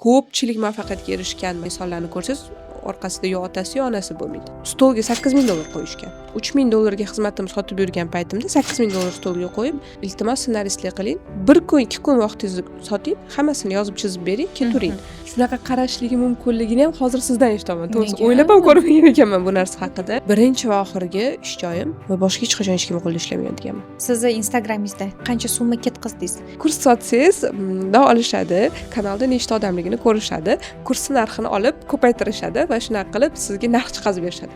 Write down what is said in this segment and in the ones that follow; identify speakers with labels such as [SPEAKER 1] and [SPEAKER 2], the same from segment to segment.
[SPEAKER 1] ko'pchilik muvaffaqiyatga erishgan insonlarni ko'rsangiz orqasida yo otasi yo onasi bo'lmaydi. Stolga $8,000 qo'yishgan. $3,000 xizmatimni sotib yurgan paytimda $8,000 stolga qo'yib, iltimos ssenaristlik qiling, 1 kun, 2 kun vaqtingizni soting, hammasini yozib chizib bering, ketavering. Shunaqa qarashligi mumkinligini ham hozir sizdan eshitaman. To'g'risi o'ylab ham ko'rmagan ekanman bu narsa haqida. Birinchi va oxirgi ish joyim va boshqa hech qachon hech kim qo'lida ishlamayman deganman.
[SPEAKER 2] Sizni Instagramingizda qancha summa ketqizdingiz?
[SPEAKER 1] Kurs sotsangiz, olishadi, kanalda nechta odamligini ko'rishadi, kursni narxini olib ko'paytirishadi va shunaqa qilib sizga narx chiqazib berishadi.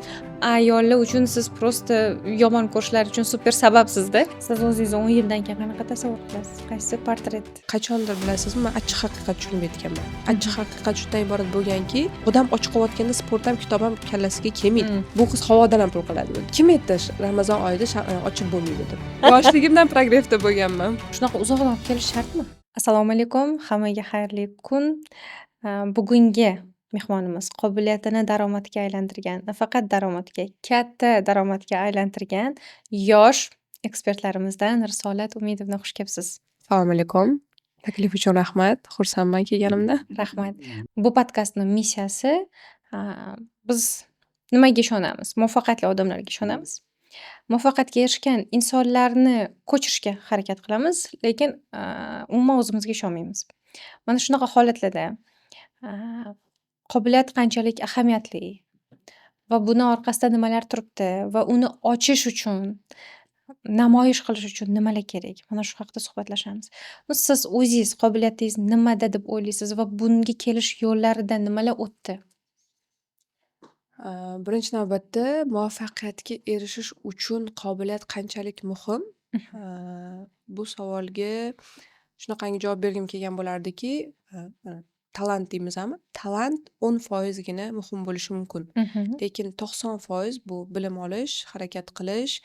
[SPEAKER 2] Ayollar uchun siz prosta yomon ko'rishlari uchun super sababsizda. Siz o'zingizni 10 yildan keyin qanaqa tasavvur qilasiz? Qaysi portret?
[SPEAKER 1] Qachondir bilasizmi, men achchiq haqiqat tushunib yetganman. Achchiq haqiqat shundan iborat bo'lganki, odam och qolayotganda sport ham, kitob ham kallasiga kelmaydi. Bu qiz havodan ham pul qiladi. Kim aytdi Ramazon oyida ochib bo'lmaydi deb. Yoshligimdan progressda bo'lganman.
[SPEAKER 2] Shunaqa uzoqdan olib kelish shartmi? Assalomu alaykum, hammaga xayrli kun. Bugungi mehmonimiz qobiliyatini daromadga aylantirgan, nafaqat daromadga, katta daromadga aylantirgan yosh ekspertlarimizdan Risolat Umidovna, xush kelibsiz.
[SPEAKER 1] Assalomu alaykum. Taklif uchun rahmat. Xursandman kelganimda.
[SPEAKER 2] Rahmat. Bu podkastning missiyasi biz nimaga ishonamiz? Muvaffaqiyatli odamlarga ishonamiz. Muvaffaqiyatga erishgan insonlarni ko'chirishga harakat qilamiz, lekin umuman o'zimizga ishonmaymiz. Mana shunaqa holatlarda qobiliyat qanchalik ahamiyatli va buni orqasida nimalar turibdi va uni ochish uchun, namoyish qilish uchun nimalar kerak? Mana shu haqida suhbatlashamiz. Siz o'zingiz qobiliyatingiz nimada deb o'ylaysiz va bunga kelish yo'llarida nimalar o'tdi?
[SPEAKER 1] Birinchi navbatda muvaffaqiyatga erishish uchun qobiliyat qanchalik muhim? Bu savolga shunaqangi javob bergim kelgan bo'lardiki, talant deymizmi? Talant 10% gina muhim bo'lishi mumkin. Lekin 90% bu bilim olish, harakat qilish,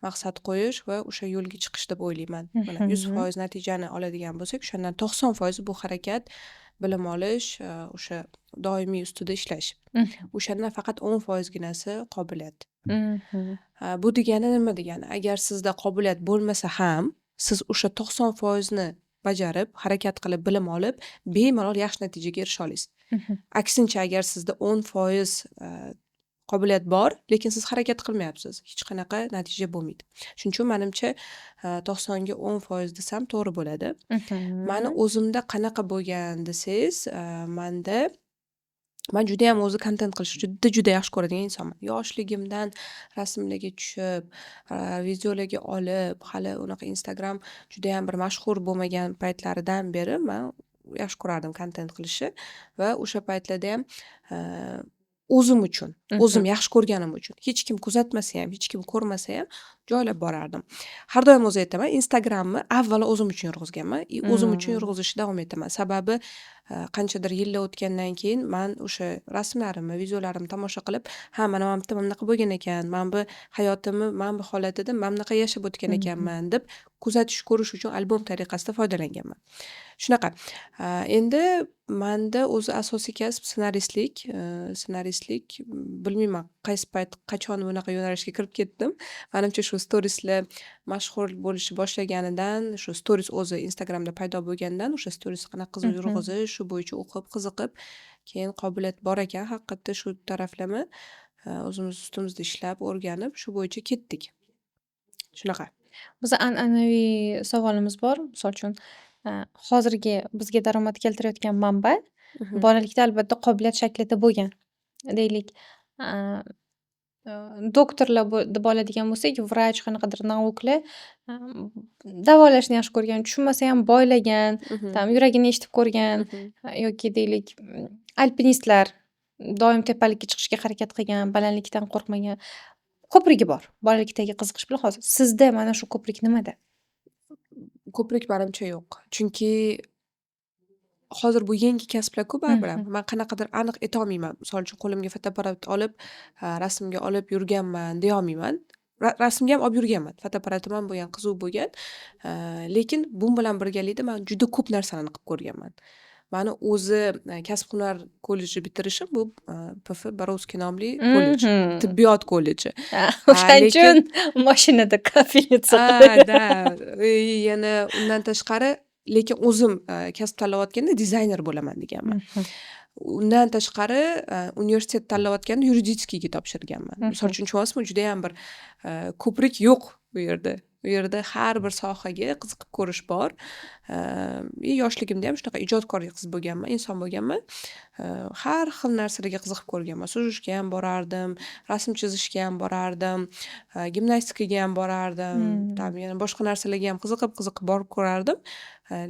[SPEAKER 1] maqsad qo'yish va o'sha yo'lga chiqish deb o'ylayman. Mana 100% natijani oladigan bo'lsak, o'shandan 90% bu harakat, bilim olish, o'sha doimiy ustida ishlash. O'shandan faqat 10% ginasi qobiliyat. Bu degani nima degani? Agar sizda qobiliyat bo'lmasa ham, siz o'sha 90% ni bajarib, harakat qilib, bilim olib, bemalol yaxshi natijaga erisha olasiz. Aksincha, agar sizda 10% qobiliyat bor, lekin siz harakat qilmayapsiz, hech qanaqa natija bo'lmaydi. Shuning uchun menimcha 90 ga 10% desam to'g'ri bo'ladi. Meni o'zimda qanaqa bo'lgan desangiz, men juda ham o'zi kontent qilishni juda yaxshi ko'radigan insonman. Yoshligimdan rasmlarga tushib, videolarga olib, hali unaqa Instagram juda ham bir mashhur bo'lmagan paytlaridan beri men yaxshi ko'rardim kontent qilishni va o'sha paytlarda ham o'zim uchun, o'zim yaxshi ko'rganim uchun, hech kim kuzatmasa ham, hech kim ko'rmasa ham joylab borardim. Har doim o'zi aytaman, Instagramni avvalo o'zim uchun yurg'izganman, o'zim uchun yurg'izishda davom etaman. Sababi qanchadir yillar o'tgandan keyin men o'sha rasmlarimni, videolarimni tomosha qilib, mana bu bunaqa bo'lgan ekan, men bu hayotimni, men bu holatida men bunaqa yashab o'tgan ekanman deb kuzatish, ko'rish uchun albom tariqasida foydalanganman. Shunaqa. Endi menda o'zi asosiy kasb ssenaristlik, bilmayman qaysi payt, qachon bunaqa yo'nalishga kirib ketdim. Menimcha shu storieslar mashhur bo'lishni boshlaganidan, shu stories o'zi Instagramda paydo bo'lgandan, o'sha stories qanaqa qizib yurg'izish, shu bo'yicha o'qib, qiziqib, keyin qobiliyat bor ekan, haqiqatda shu taraflama o'zimiz ustimizda ishlab, o'rganib, shu bo'yicha ketdik. Shunaqa.
[SPEAKER 2] Biz an'anaviy savolimiz bor. Misol uchun, hozirgi bizga daromad keltirayotgan manba bolalikda albatta qobiliyat shaklida bo'lgan. Deylik, doktorlar deb oladigan bo'lsak, vrach, qanaqadir nauklar davolashni yaxshi ko'rgan, tushunmasa ham boylagan, yuragini eshitib ko'rgan yoki deylik, alpinistlar doim tepalikka chiqishga harakat qilgan, balandlikdan qo'rqmagan. Ko'prigi bor. Bolalikdagi qiziqish bilan hozir. Sizda mana shu ko'prik nimada?
[SPEAKER 1] Ko'prik menimcha yo'q. Chunki hozir bu yangi kasblar-ku baribir. Men qanaqadir aniq ayta olmayman. Misol uchun qo'limga fotoapparat olib, rasmga olib yurganman deya olmayman. Rasmga ham olib yurganman. Fotoapparatim ham bo'lgan, qiziq bo'lgan. Lekin bu bilan birgalikda men juda ko'p narsalarni qilib ko'rganman. Meni o'zi kasb-hunar kolleji bitirishim bu PF Borovskiy nomli kollej, tibbiyot kolleji.
[SPEAKER 2] O'shaning uchun mashinada kafenyatsa qiladi.
[SPEAKER 1] Yana undan tashqari lekin o'zim kasb tanlayotganda dizayner bo'laman deganman. Undan tashqari universitet tanlayotganda yuridiskiyga topshirganman. Misol uchun tushunyapsizmi, judayam bir ko'prik yo'q bu yerda. U yerda har bir sohaga qiziqib ko'rish bor. Yoshligimda ham shunaqa ijodkorlik qiz bo'lganman, inson bo'lganman. Har xil narsalarga qiziqib ko'rganman. Suzishga ham borardim, rasm chizishga ham borardim, gimnastikaga ham borardim, yana boshqa narsalarga ham qiziqib borib ko'rardim.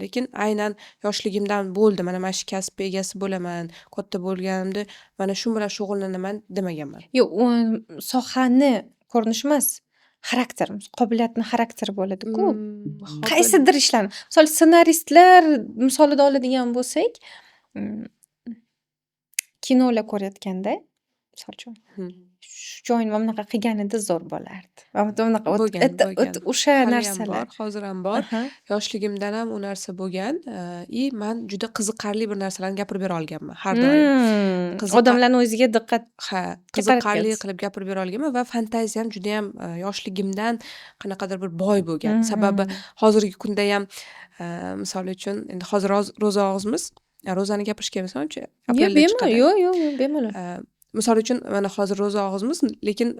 [SPEAKER 1] Lekin aynan yoshligimdan bo'ldi, mana shu kasb egasi bo'laman, katta bo'lganimda mana shu bilan shug'ullanaman demaganman.
[SPEAKER 2] Yo'q, sohani ko'rinish emas, xarakter, qobiliyatni xarakteri bo'ladi-ku. Qaysidir ishlarni, misol ssenaristlar misolida oladigan bo'lsak, kinolar ko'rayotganda, misol uchun, shu joyini mana bunaqa qilganida zo'r bo'lardi. O'sha narsalar
[SPEAKER 1] hozir ham bor. Yoshligimdan ham u narsa bo'lgan. Man juda qiziqarli bir narsalarni gapirib bera olganman har doim.
[SPEAKER 2] Odamlarning o'ziga diqqat
[SPEAKER 1] qiziqarli qilib gapirib bera olganman va fantaziyam juda ham yoshligimdan qanaqadir bir boy bo'lgan. Sababi hozirgi kunda ham misol uchun endi hozir ro'za og'izmiz. Ro'zani gapirishga emasmanchi?
[SPEAKER 2] Yo'q, bemalol.
[SPEAKER 1] Misol uchun mana hozir ro'za og'izmiz, lekin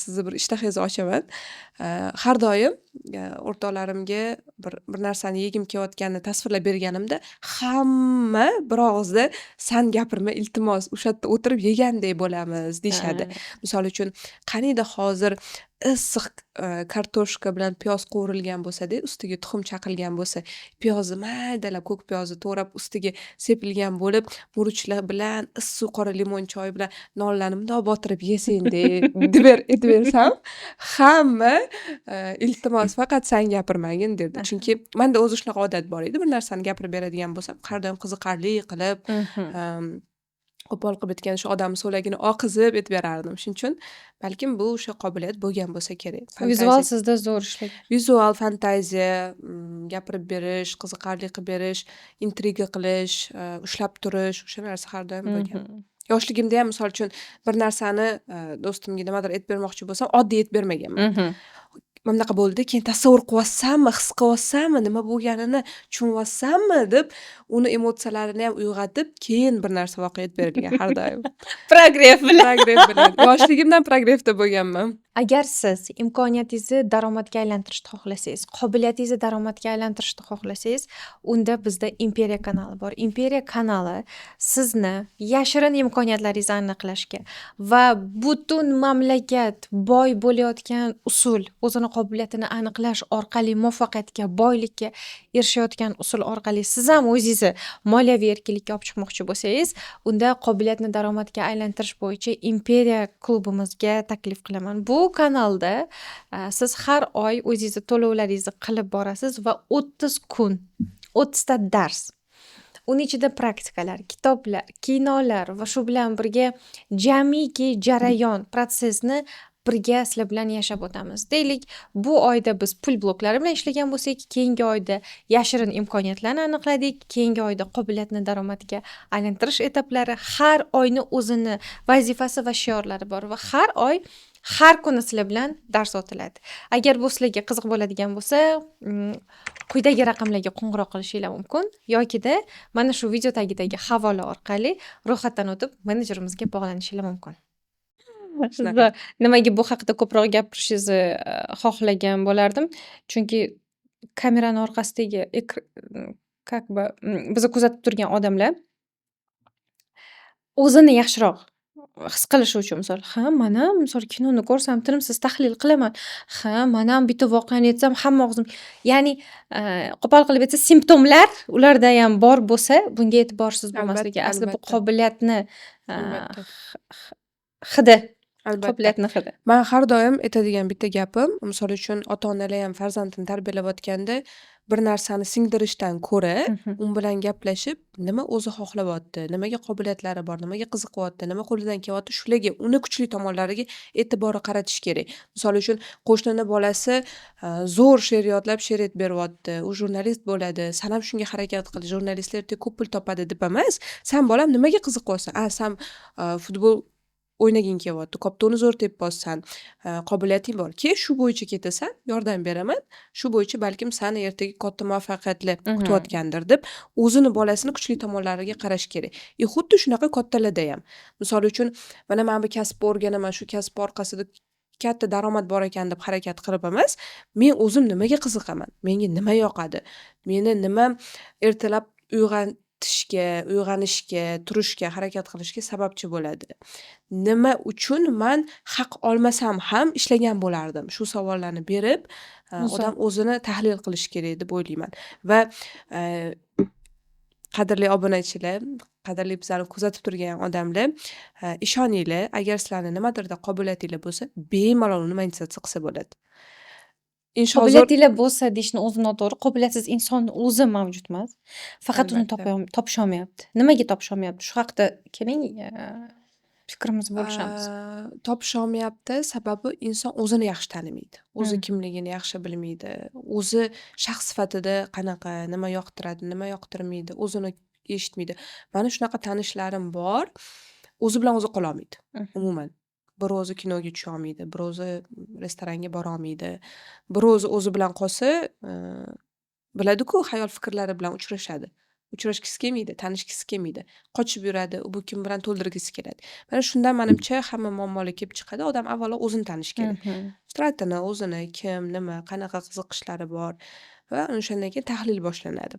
[SPEAKER 1] sizni bir ishtahangizni ochaman. Har doim o'rtoqlarimga bir narsani yegim kelayotganini tasvirlab berganimda hamma bir og'izda san gapirma, iltimos, o'sha yerda o'tirib yegandek bo'lamiz deyshadi. Misol uchun qaniydi hozir issiq kartoshka bilan piyoz qovurilgan bo'lsa-da, ustiga tuxum chaqilgan bo'lsa, piyozni maydalab, ko'k piyozni to'g'rab ustiga sepilgan bo'lib, murchlar bilan issiq qora limon choy bilan nonlarni bundoq botirib yesangda deb aytbersam, hamma iltimos, faqat san gapirmagin derdi. Chunki menda o'zi shunaqa odat bor edi, bir narsani gapirib beradigan bo'lsam, har doim qiziqarli qilib, qo'pol qilib aytgan shu odamni so'lagini oqizib aytib berardim. Shuning uchun balkim bu o'sha qobiliyat bo'lgan bo'lsa kerak.
[SPEAKER 2] Vizual sizda zo'r ishlagan.
[SPEAKER 1] Vizual fantaziya, gapirib berish, qiziqarli qilib berish, intriga qilish, ushlab turish, o'sha narsa har doim bo'lgan. Yoshligimda ham misol uchun bir narsani do'stimga nimadir aytib bermoqchi bo'lsam, oddiy aytib bermaganman. Mana bunaqa bo'ldi, keyin tasavvur qilyapsanmi, his qilyapsanmi, nima bo'lganini tushunyapsanmi deb uni emotsiyalarini ham uyg'otib, keyin bir narsa voqea aytib berilgan har doim.
[SPEAKER 2] Progress bilan.
[SPEAKER 1] Yoshligimdan progressda bo'lganman.
[SPEAKER 2] Agar siz imkoniyatingizni daromadga aylantirishni xohlasangiz, qobiliyatingizni daromadga aylantirishni xohlasangiz, unda bizda Imperiya kanali bor. Imperiya kanali sizni yashirin imkoniyatlaringizni aniqlashga va butun mamlakat boy bo'layotgan usul, o'zini qobiliyatini aniqlash orqali muvaffaqiyatga, boylikka erishayotgan usul orqali siz ham o'zingizni moliyaviy erkinlikka olib chiqmoqchi bo'lsangiz, unda qobiliyatni daromadga aylantirish bo'yicha Imperiya klubimizga taklif qilaman. Bu kanalda siz har oy o'zingizni to'lovlaringizni qilib borasiz va 30 kun, 30 ta dars, uning ichida praktikalar, kitoblar, kinolar va shu bilan birga jamiki jarayon, protsessni birga sizlar bilan yashab o'tamiz. Deylik, bu oyda biz pul bloklari bilan ishlagan bo'lsak, keyingi oyda yashirin imkoniyatlarni aniqladik, keyingi oyda qobiliyatni daromadga aylantirish etaplari, har oyni o'zini vazifasi va shiorlari bor va har oy har kuni sizlar bilan dars o'tiladi. Agar bu sizlarga qiziq bo'ladigan bo'lsa, quyidagi raqamlarga qo'ng'iroq qilishinglar mumkin yoki-da mana shu video tagidagi havola orqali ro'yxatdan o'tib menejerimizga bog'lanishinglar mumkin. Nimaga bu haqida ko'proq gapirishingizni xohlagan bo'lardim, chunki kamerani orqasidagi bizni kuzatib turgan odamlar o'zini yaxshiroq his qilishi uchun, misol, mana misol kinoni ko'rsam tinimsiz tahlil qilaman. Mana ham bitta voqeani aytsam hamma og'zim, ya'ni qo'pol qilib aytsa, simptomlar ularda ham bor bo'lsa, bunga e'tiborsiz bo'lmasligi, asli bu qobiliyatni hidi. Qobiliyatni hidi.
[SPEAKER 1] Men har doim aytadigan bitta gapim, misol uchun ota-onalar ham farzandini tarbiyalayotganda bir narsani singdirishdan ko'ra, u bilan gaplashib, nima o'zi xohlayapti, nimaga qobiliyatlari bor, nimaga qiziqyapti, nima qo'lidan kelyapti, shularga, uni kuchli tomonlariga e'tibor qaratish kerak. Misol uchun, qo'shnini bolasi zo'r she'r yodlab, she'r aytib beryapti, u jurnalist bo'ladi, san ham shunga harakat qil, jurnalistlar ko'p pul topadi deb emas, san bolam nimaga qiziqyapsan? San futbol o'ynaging kelyapti, koptoni zo'r tepyapsan, qobiliyating bor. Keyin shu bo'yicha ketasan, yordam beraman. Shu bo'yicha balkim sani ertaga katta muvaffaqiyatli kutayotgandir deb o'zini bolasini kuchli tomonlariga qarash kerak. Xuddi shunaqa kattalarda ham. Misol uchun, mana men bu kasbni o'rganaman, shu kasb orqasida katta daromad bor ekan deb harakat qilib emas, men o'zim nimaga qiziqaman, menga nima yoqadi, meni nima ertalab uyg'onishga, turishga, harakat qilishga sababchi bo'ladi. Nima uchun man haq olmasam ham ishlagan bo'lardim? Shu savollarni berib, odam o'zini tahlil qilish kerak deb o'ylayman. Va qadrli obunachilar, qadrli bizlarni kuzatib turgan odamlar, ishoninglar, agar sizlarni nimadirda qobiliyatinglar bo'lsa, bemalol uni monetizatsiya qilsa bo'ladi. Inshoozor
[SPEAKER 2] Qobiliyatinglar bo'lsa deyishni o'zi noto'g'ri. Qobiliyatsiz insonni o'zi mavjud emas. Faqat uni
[SPEAKER 1] albatta.
[SPEAKER 2] topisholmayapti. Nimaga topisholmayapti? Shu haqida keling, fikrimizni bo'lishamiz.
[SPEAKER 1] Topisholmayapti, sababi inson o'zini yaxshi tanimaydi. O'zi kimligini yaxshi bilmaydi. O'zi shaxs sifatida qanaqa, nima yoqtiradi, nima yoqtirmaydi, o'zini eshitmaydi. Mana shunaqa tanishlarim bor, o'zi bilan o'zi qololmaydi umuman. Bir o'zi kinoga tusha olmaydi, bir o'zi restoranga bora olmaydi. Bir o'zi bilan qolsa, biladi-ku, xayol fikrlari bilan uchrashadi. Uchrashgisi kelmaydi, tanishgisi kelmaydi. Qochib yuradi, bu kim bilan to'ldirgisi keladi. Mana shundan menimcha hamma muammolar kelib chiqadi. Odam avvalo o'zini tanish kerak. Fitratini, o'zini, kim, nima, qanaqa qiziqishlari bor va o'shandan keyin tahlil boshlanadi.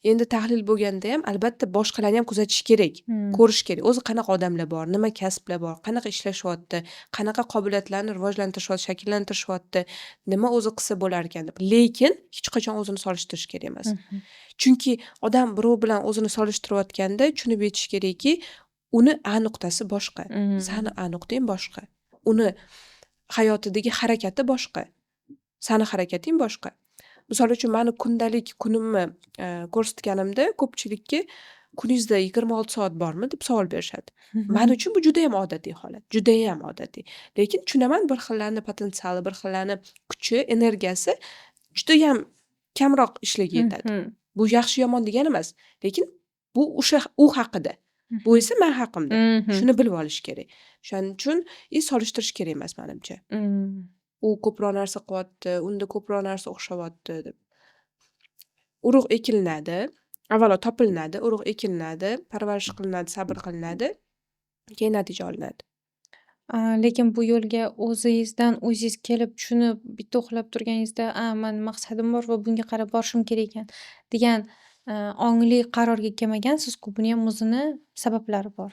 [SPEAKER 1] Endi tahlil bo'lganda ham albatta boshqalarni ham kuzatish kerak, ko'rish kerak. O'zi qanaqa odamlar bor, nima kasblar bor, qanaqa ishlashyapti, qanaqa qobiliyatlarni rivojlantirishyapti, shakllantirishyapti, nima o'zi qilsa bo'lar ekan deb. Lekin hech qachon o'zini solishtirish kerak emas. Chunki odam birov bilan o'zini solishtirayotganda tushunib yetish kerakki, uni A nuqtasi boshqa, sani A nuqtang boshqa. Uni hayotidagi harakati boshqa, sani harakating boshqa. Misol uchun meni kundalik kunimni ko'rsatganimda ko'pchilikka kuningizda 26 soat bormi deb savol berishadi. Men uchun bu juda ham odatiy holat, juda ham odatiy. Lekin tushunaman, bir xillarni potensiali, bir xillarni kuchi, energiyasi juda ham kamroq ishlaga yetadi. Bu yaxshi yomon degani emas, lekin bu o'sha u haqida. Bu esa men haqimda. Shuni bilib olish kerak. Shuning uchun solishtirish kerak emas menimcha. U ko'proq narsa qilyapti, unda ko'proq narsa o'xshayapti deb. Urug' ekilinadi, avvalo topilinadi, urug' ekilinadi, parvarish qilinadi, sabr qilinadi, keyin natija olinadi.
[SPEAKER 2] Lekin bu yo'lga o'zingizdan o'zingiz kelib tushunib, bitta uxlab turganingizda, mani maqsadim bor va bunga qarab borishim kerak ekan degan ongli qarorga kelmagansiz-ku, buni ham o'zini sabablari bor.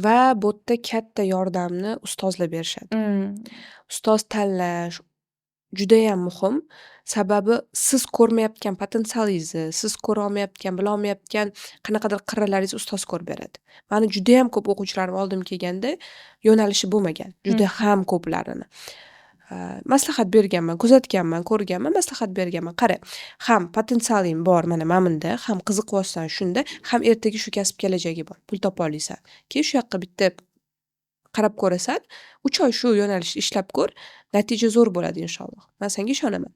[SPEAKER 1] Va bu yerda katta yordamni ustozlar berishadi. Ustoz tanlash juda ham muhim. Sababi siz ko'rmayotgan potensialingizni, siz ko'ra olmayotgan, bila olmayotgan qanaqadir qirralaringizni ustoz ko'rib beradi. Meni juda ham ko'p o'quvchilarim oldim kelganda yo'nalishi bo'lmagan, juda ham ko'plarini. Maslahat berganman, kuzatganman, ko'rganman, maslahat berganman. Qara, ham potensialing bor mana bunda, ham qiziqyapsan shunda, ham ertaga shu kasb kelajagi bor. Pul topa olasan. Keyin shu yoqqa bitta qarab ko'rasan, 3 oy shu yo'nalishda ishlab ko'r, natija zo'r bo'ladi inshaalloh. Men senga ishonaman.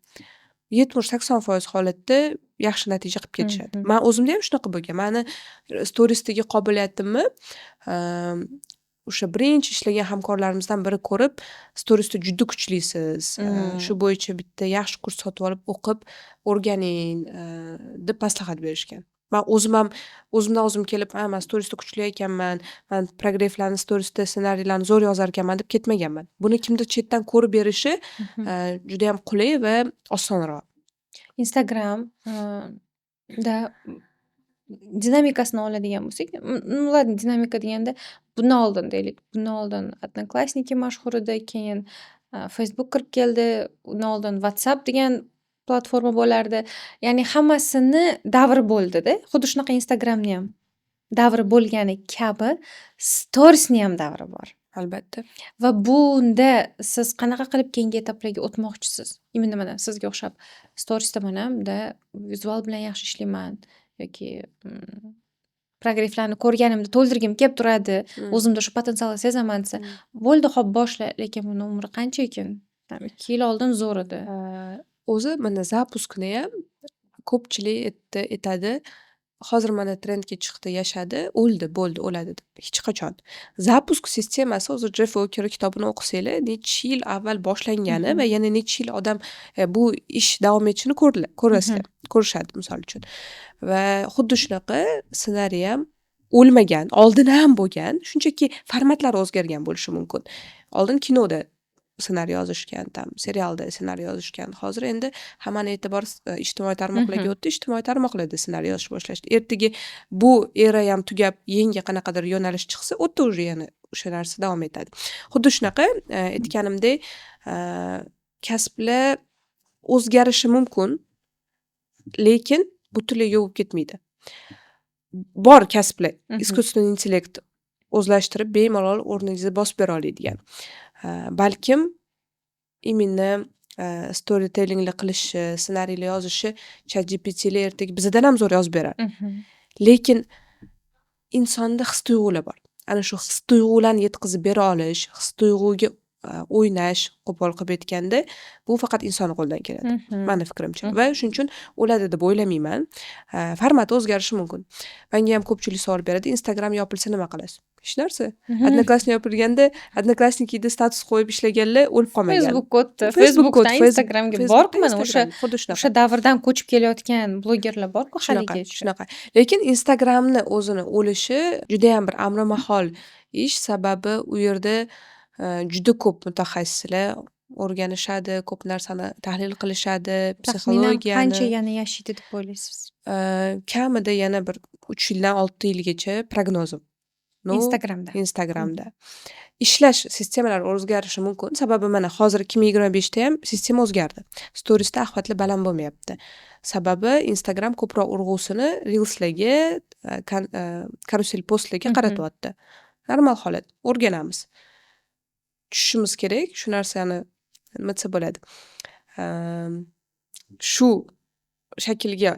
[SPEAKER 1] 70-80% holatda yaxshi natija qilib ketishadi. Men o'zimda ham shunaqa bo'lgan. Meni storiesdagi qobiliyatimni o'sha birinchi ishlagan hamkorlarimizdan biri ko'rib, storiesda juda kuchlisiz, shu bo'yicha bitta yaxshi kurs sotib olib o'qib, o'rganing deb maslahat berishgan. Men o'zimdan o'zim kelib, men storiesda kuchli ekanman, men prograflarni storiesda ssenariylarni zo'r yozar ekanman deb ketmaganman. Buni kimdir chetdan ko'rib berishi juda ham qulay va osonroq.
[SPEAKER 2] Instagram da dinamikasini oladigan bo'lsak, ладно, dinamika deganda bundan oldin deylik, bundan oldin Odnoklassniki mashhur edi, keyin Facebook kirib keldi, undan oldin WhatsApp degan platforma bo'lardi. Ya'ni hammasini davri bo'ldi-da. Xuddi shunaqa Instagramni ham davri bo'lgani kabi storiesni ham davri bor.
[SPEAKER 1] Albatta.
[SPEAKER 2] Va bunda siz qanaqa qilib keyingi etaplarga o'tmoqchisiz? Imенно mana sizga o'xshab storiesda manamda vizual bilan yaxshi ishlayman yoki prograflarni ko'rganimda to'ldirgim kelib turadi, o'zimda shu potensialni sezaman desa, bo'ldi, xo'p boshla, lekin buni umri qancha ekan? 2 yil oldin zo'r edi.
[SPEAKER 1] O'zi mana zapuskni ham ko'pchilik aytadi, hozir mana trendga chiqdi, yashadi, o'ldi, bo'ldi, o'ladi deb. Hech qachon. Zapusk sistemasi hozir Jeff Walker kitobini o'qisanglar, necha yil avval boshlangani va yana necha yil odam bu ish davom etishini ko'rasizlar, ko'rishadi misol uchun. Va xuddi shunaqa ssenariy ham o'lmagan, oldin ham bo'lgan, shunchaki formatlari o'zgargan bo'lishi mumkin. Oldin kinoda ssenariy yozishgan, serialda ssenariy yozishgan. Hozir endi hammani e'tibor ijtimoiy tarmoqlarga o'tdi, ijtimoiy tarmoqlarda ssenariy yozishni boshlashdi. Ertaga bu era ham tugab, yangi qanaqadir yo'nalish chiqsa, o'tda уже yana o'sha narsa davom etadi. Xuddi shunaqa aytganimdek, kasblar o'zgarishi mumkin, lekin butunlay yo'qolib ketmaydi. Bor kasblar, искусственный intellekt o'zlashtirib bemalol o'rningizni bosib bera oladigan. Balkim именно storytellinglar qilishi, ssenariylar yozishi ChatGPTlar ertaga bizdan ham zo'r yozib berar. Lekin insonda his-tuyg'ular bor. Ana shu his-tuyg'ularni yetkazib bera olish, his-tuyg'uga o'ynash, qo'pol qilib aytganda, bu faqat inson qo'lidan keladi. Meni fikrimcha. Va shuning uchun o'ladi deb o'ylamayman. Format o'zgarishi mumkin. Menga ham ko'pchilik savol beradi, Instagram yopilsa nima qilasiz? Hech narsa. Odnoklassnik yopilganda, Odnoklassnikida status qo'yib ishlaganlar o'lib qolmagan.
[SPEAKER 2] Facebook o'tdi. Facebookdan Instagramga borku, mana o'sha davrdan ko'chib kelayotgan blogerlar borku haligacha.
[SPEAKER 1] Shunaqa. Lekin Instagramni o'zini o'lishi juda ham bir amri mahol ish, sababi u yerda juda ko'p mutaxassislar o'rganishadi, ko'p narsani tahlil qilishadi, psixologiyani.
[SPEAKER 2] Qancha yana yashaydi deb o'ylaysiz?
[SPEAKER 1] Kamida yana bir 3 yildan 6 yilgacha prognozim. Instagramda. Ishlash sistemalari o'zgarishi mumkin. Sababi mana hozir 2025 da ham sistema o'zgardi. Storiesda axlatlar baland bo'lmayapti. Sababi Instagram ko'proq urg'usini reelslarga, karusel postlarga qaratyapti. Normal holat. O'rganamiz. Tushishimiz kerak, shu narsani nima desa bo'ladi. Shu shaklga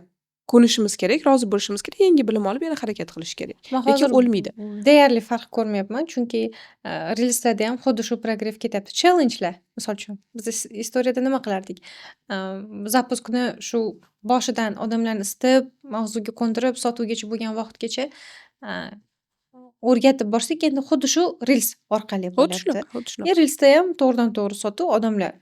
[SPEAKER 1] ko'nishimiz kerak, rozi bo'lishimiz kerak, yangi bilim olib yana harakat qilish kerak. Lekin o'lmaydi.
[SPEAKER 2] Deyarli farq ko'rmayapman, chunki reelslarda ham xuddi shu progress ketyapti. Challengelar, misol uchun, biz istoriyada nima qilardik? Zapuskni shu boshidan odamlarni isitib, mavzuga ko'ndirib, sotuvgacha bo'lgan vaqtgacha o'rgatib borsak, endi xuddi shu reels orqali bo'lyapti. Reelsda ham to'g'ridan to'g'ri sotuv, odamlar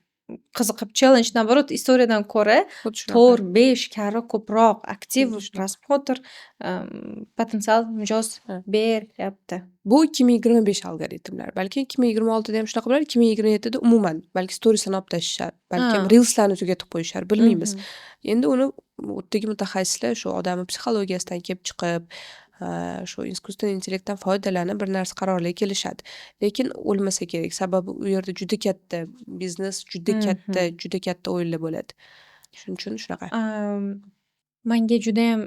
[SPEAKER 2] qiziqib challenge, naborot, istoriyadan ko'ra 4-5 karra ko'proq aktiv prasмотр, potensial mijoz beryapti.
[SPEAKER 1] Bu 2025 algoritmlar. Balki 2026 da ham shunaqa bo'lar, 2027 da umuman balki storieslarni olib tashlashar, balki reelslarni tugatib qo'yishar, bilmaymiz. Endi uni o'tdagi mutaxassislar shu odamning psixologiyasidan kelib chiqib, shu искусственный intellektdan foydalanib bir narsa qarorlarga kelishadi. Lekin o'lmasa kerak, sababi u yerda juda katta biznes, juda katta o'yinlar bo'ladi. Shuning uchun shunaqa.
[SPEAKER 2] Menga juda ham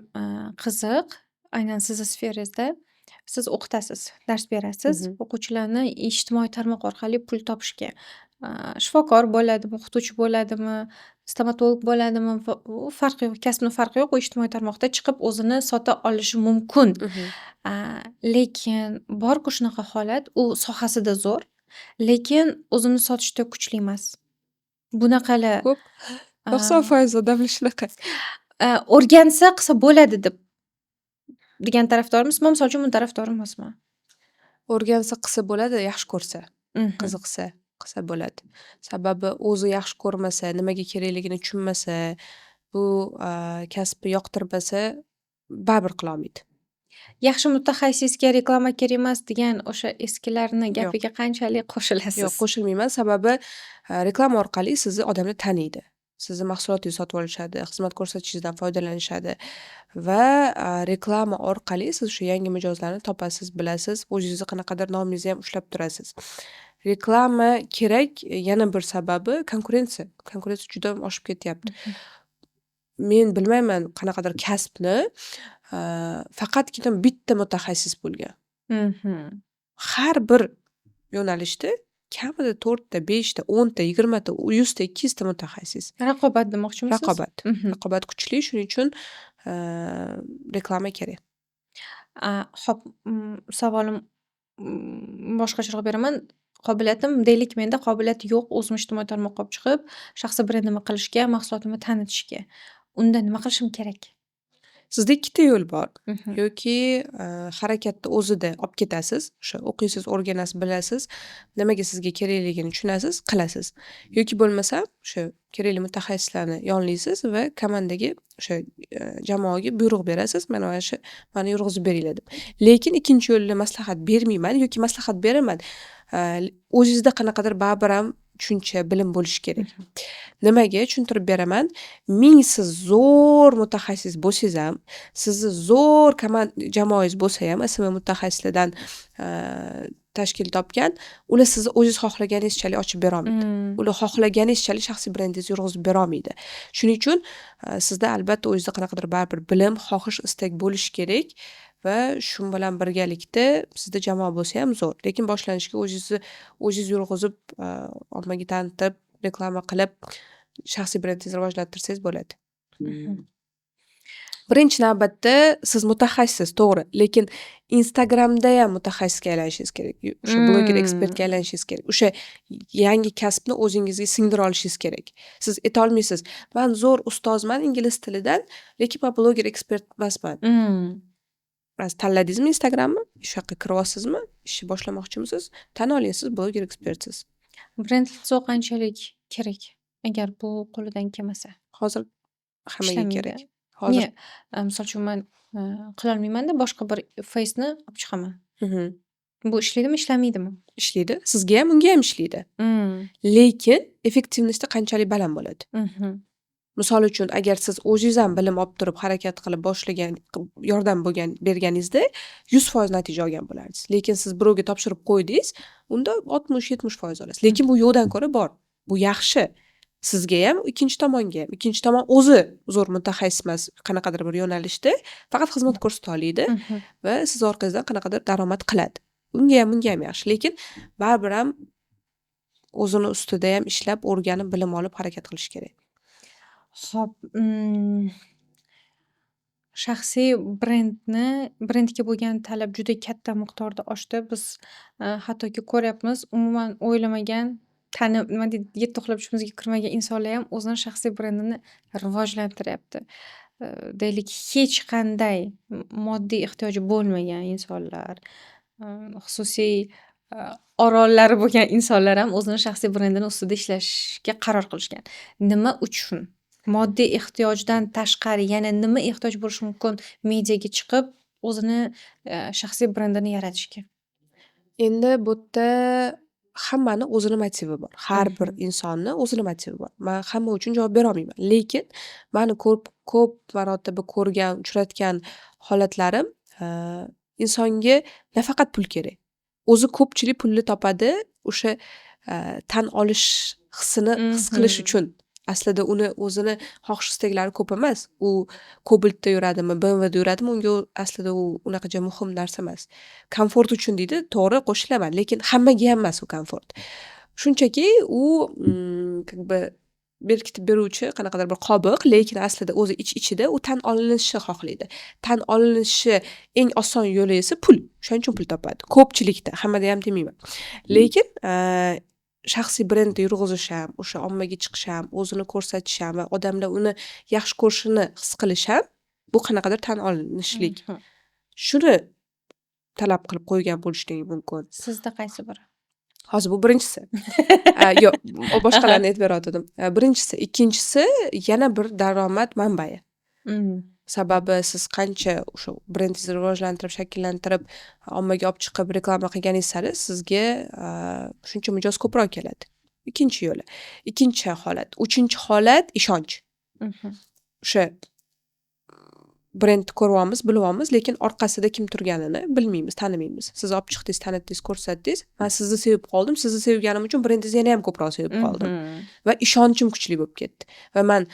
[SPEAKER 2] qiziq, aynan sizni sferangizda siz o'qitasiz, dars berasiz, o'quvchilarni ijtimoiy tarmoq orqali pul topishga. Shifokor bo'ladimi, o'qituvchi bo'ladimi, stomatolog bo'ladimi, u farqi yo'q, kasbning farqi yo'q, u ijtimoiy tarmoqda chiqib o'zini sota olishi mumkin. Lekin bor-ku shunaqa holat, u sohasida zo'r, lekin o'zini sotishda kuchli emas. Bunaqalar
[SPEAKER 1] ko'p 90% odamlar shunaqa.
[SPEAKER 2] O'rgansa qilsa bo'ladi degan tarafdormisiz? Men misol uchun bu tarafdor emasman.
[SPEAKER 1] O'rgansa qilsa bo'ladi, yaxshi ko'rsa, qiziqsa qilsa bo'ladi. Sababi o'zi yaxshi ko'rmasa, nimaga kerakligini tushunmasa, bu kasbni yoqtirmasa, baribir qila olmaydi.
[SPEAKER 2] Yaxshi mutaxassisga reklama kerak emas degan o'sha eskilarni gapiga qanchalik qo'shilasiz?
[SPEAKER 1] Yo'q, qo'shilmayman. Sababi reklama orqali sizni odamlar taniydi. Sizni mahsulotingizni sotib olishadi, xizmat ko'rsatishingizdan foydalanishadi va reklama orqali siz shu yangi mijozlarni topasiz, bilasiz, o'zingizni qanaqadir nomingizni ham ushlab turasiz. Reklama kerak, yana bir sababi konkurensiya. Konkurensiya juda oshib ketyapti. Men bilmayman qanaqadir kasbni faqatgina bitta mutaxassis bo'lgan. Har bir yo'nalishda kamida 4 ta, 5 ta, 10 ta, 20 ta, 100 ta, 200 ta mutaxassis.
[SPEAKER 2] Raqobat demoqchimisiz?
[SPEAKER 1] Raqobat kuchli, shuning uchun reklama kerak.
[SPEAKER 2] Xo'p, savolim boshqacharoq beraman. Qobiliyatim, deylik menda qobiliyat yo'q, o'zim ijtimoiy tarmoqqa olib chiqib, shaxsiy brendimni qilishga, mahsulotimni tanitishga. Unda nima qilishim kerak?
[SPEAKER 1] Sizda ikkita yo'l bor.
[SPEAKER 2] Mhm.
[SPEAKER 1] Yoki harakatni o'zida olib ketasiz. O'sha o'qiysiz, o'rganasiz, bilasiz. Nimaga sizga kerakligini tushunasiz, qilasiz. Yoki bo'lmasa o'sha kerakli mutaxassislarni yollaysiz va komandaga o'sha jamoaga buyruq berasiz. Mana shu mani yurg'izib beringlar deb. Lekin ikkinchi yo'lni maslahat bermayman yoki maslahat beraman. O'zingizda qanaqadir baribir ham tushuncha, bilim bo'lishi kerak. Nimaga tushuntirib beraman? Ming siz zo'r mutaxassis bo'lsangiz ham, sizni zo'r jamoangiz bo'lsa ham, SMM mutaxassislardan tashkil topgan, ular sizni o'zingiz xohlaganingizchalik ochib bera olmaydi. Ular xohlaganingizchalik shaxsiy brendingizni yurg'izib bera olmaydi. Shuning uchun sizda albatta o'zingizda qanaqadir baribir bilim, xohish, istak bo'lishi kerak va shu bilan birgalikda sizda jamoa bo'lsa ham zo'r. Lekin boshlanishga o'zingiz yurg'izib, ommaga tanitib, reklama qilib, shaxsiy brendingizni rivojlantirsangiz bo'ladi. Birinchi navbatda siz mutaxassissiz, to'g'ri, lekin Instagramda ham mutaxassisga aylanishingiz kerak. O'sha bloger ekspertga aylanishingiz kerak. O'sha yangi kasbni o'zingizga singdira olishingiz kerak. Siz aytolmaysiz, "Men zo'r ustozman ingliz tilidan, lekin men bloger ekspert emasman." Tanladingizmi Instagramni? Shu yoqqa kiryapsizmi? Ishni boshlamoqchimisiz? Tan oling, siz bloger ekspertsiz.
[SPEAKER 2] Brend lidzo qanchalik kerak agar bu qo'lidan kelmasa?
[SPEAKER 1] Hozir hammaga
[SPEAKER 2] Ishlamaydi.
[SPEAKER 1] kerak. Hozir
[SPEAKER 2] Misol uchun men qilolmaymanda boshqa bir face'ni olib chiqaman.
[SPEAKER 1] Mhm.
[SPEAKER 2] Bu ishlaydimi, ishlamaydimi?
[SPEAKER 1] ishlaydi. Sizga ham, unga ham ishlaydi. Lekin effektivnosti qanchalik baland bo'ladi? Misol uchun, agar siz o'zingiz ham bilim olib turib, harakat qilib yordam berganingizda 100% natija olgan bo'lardingiz. Lekin siz birovga topshirib qo'ydingiz, unda 60-70% olasiz. Lekin bu yo'ldan ko'ra bor. Bu yaxshi. Sizga ham, ikkinchi tomonga ham. Ikkinchi tomon o'zi zo'r mutaxassis emas, qanaqadir bir yo'nalishda faqat xizmat ko'rsata oladi va siz orqangizdan qanaqadir daromad qiladi. Unga ham, bunga ham yaxshi. Lekin baribir ham o'zini ustida ham ishlab, o'rganib, bilim olib harakat qilish kerak.
[SPEAKER 2] Xo'p, shaxsiy brendga bo'lgan talab juda katta miqdorda oshdi. Biz hattoki ko'ryapmiz, umuman o'ylamagan, nima deydi, yetti uxlab tushimizga kirmagan insonlar ham o'zini shaxsiy brendini rivojlantiryapti. Deylik, hech qanday moddiy ehtiyoji bo'lmagan insonlar, xususiy orollari bo'lgan insonlar ham o'zini shaxsiy brendini ustida ishlashga qaror qilishgan. Nima uchun? Moddiy ehtiyojdan tashqari yana nima ehtiyoj bo'lishi mumkin mediaga chiqib o'zini shaxsiy brendini yaratishga?
[SPEAKER 1] Endi bu yerda hammani o'zini motivi bor. Har bir insonni o'zini motivi bor. Men hamma uchun javob bera olmayman. Lekin meni ko'p marotaba ko'rgan, uchratgan holatlarim, insonga nafaqat pul kerak. O'zi ko'pchilik pulni topadi, o'sha tan olish hissini his qilish uchun. Aslida uni o'zini xohish istaklari ko'p emas. U Cobalt'da yuradimi, BMW'da yuradimi, unga aslida u unaqacha muhim narsa emas. Komfort uchun deydi, to'g'ri, qo'shilaman, lekin hammaga ham emas u komfort. Shunchaki u berkitib beruvchi qanaqadir bir qobiq, lekin aslida o'zi ichida u tan olinishni xohlaydi. Tan olinishi eng oson yo'li esa pul. Shuning uchun pul topadi. Ko'pchilikda, hammada ham demayman. Lekin shaxsiy brendni yurg'izish ham, o'sha ommaga chiqish ham, o'zini ko'rsatish ham va odamlar uni yaxshi ko'rishini his qilish ham bu qanaqadir tan olinishlik. Shuni talab qilib qo'ygan bo'lishligi mumkin.
[SPEAKER 2] Sizda qaysi biri?
[SPEAKER 1] Hozir bu birinchisi. Yo'q, boshqalarni aytib berayotgandim. Birinchisi, ikkinchisi yana bir daromad manbai. Sababi siz qancha o'sha brendingizni rivojlantirib, shakllantirib, ommaga olib chiqib reklama qilganingiz sari sizga shuncha mijoz ko'proq keladi. Ikkinchi yo'li. Ikkinchi holat. Uchinchi holat ishonch. O'sha brendni ko'ryapmiz, bilyapmiz, lekin orqasida kim turganini bilmaymiz, tanimaymiz. Siz olib chiqdingiz, tanitdingiz, ko'rsatdingiz. Men sizni sevib qoldim, sizni sevganim uchun brendingizni yana ham ko'proq sevib qoldim. Va ishonchim kuchli bo'lib ketdi. Va men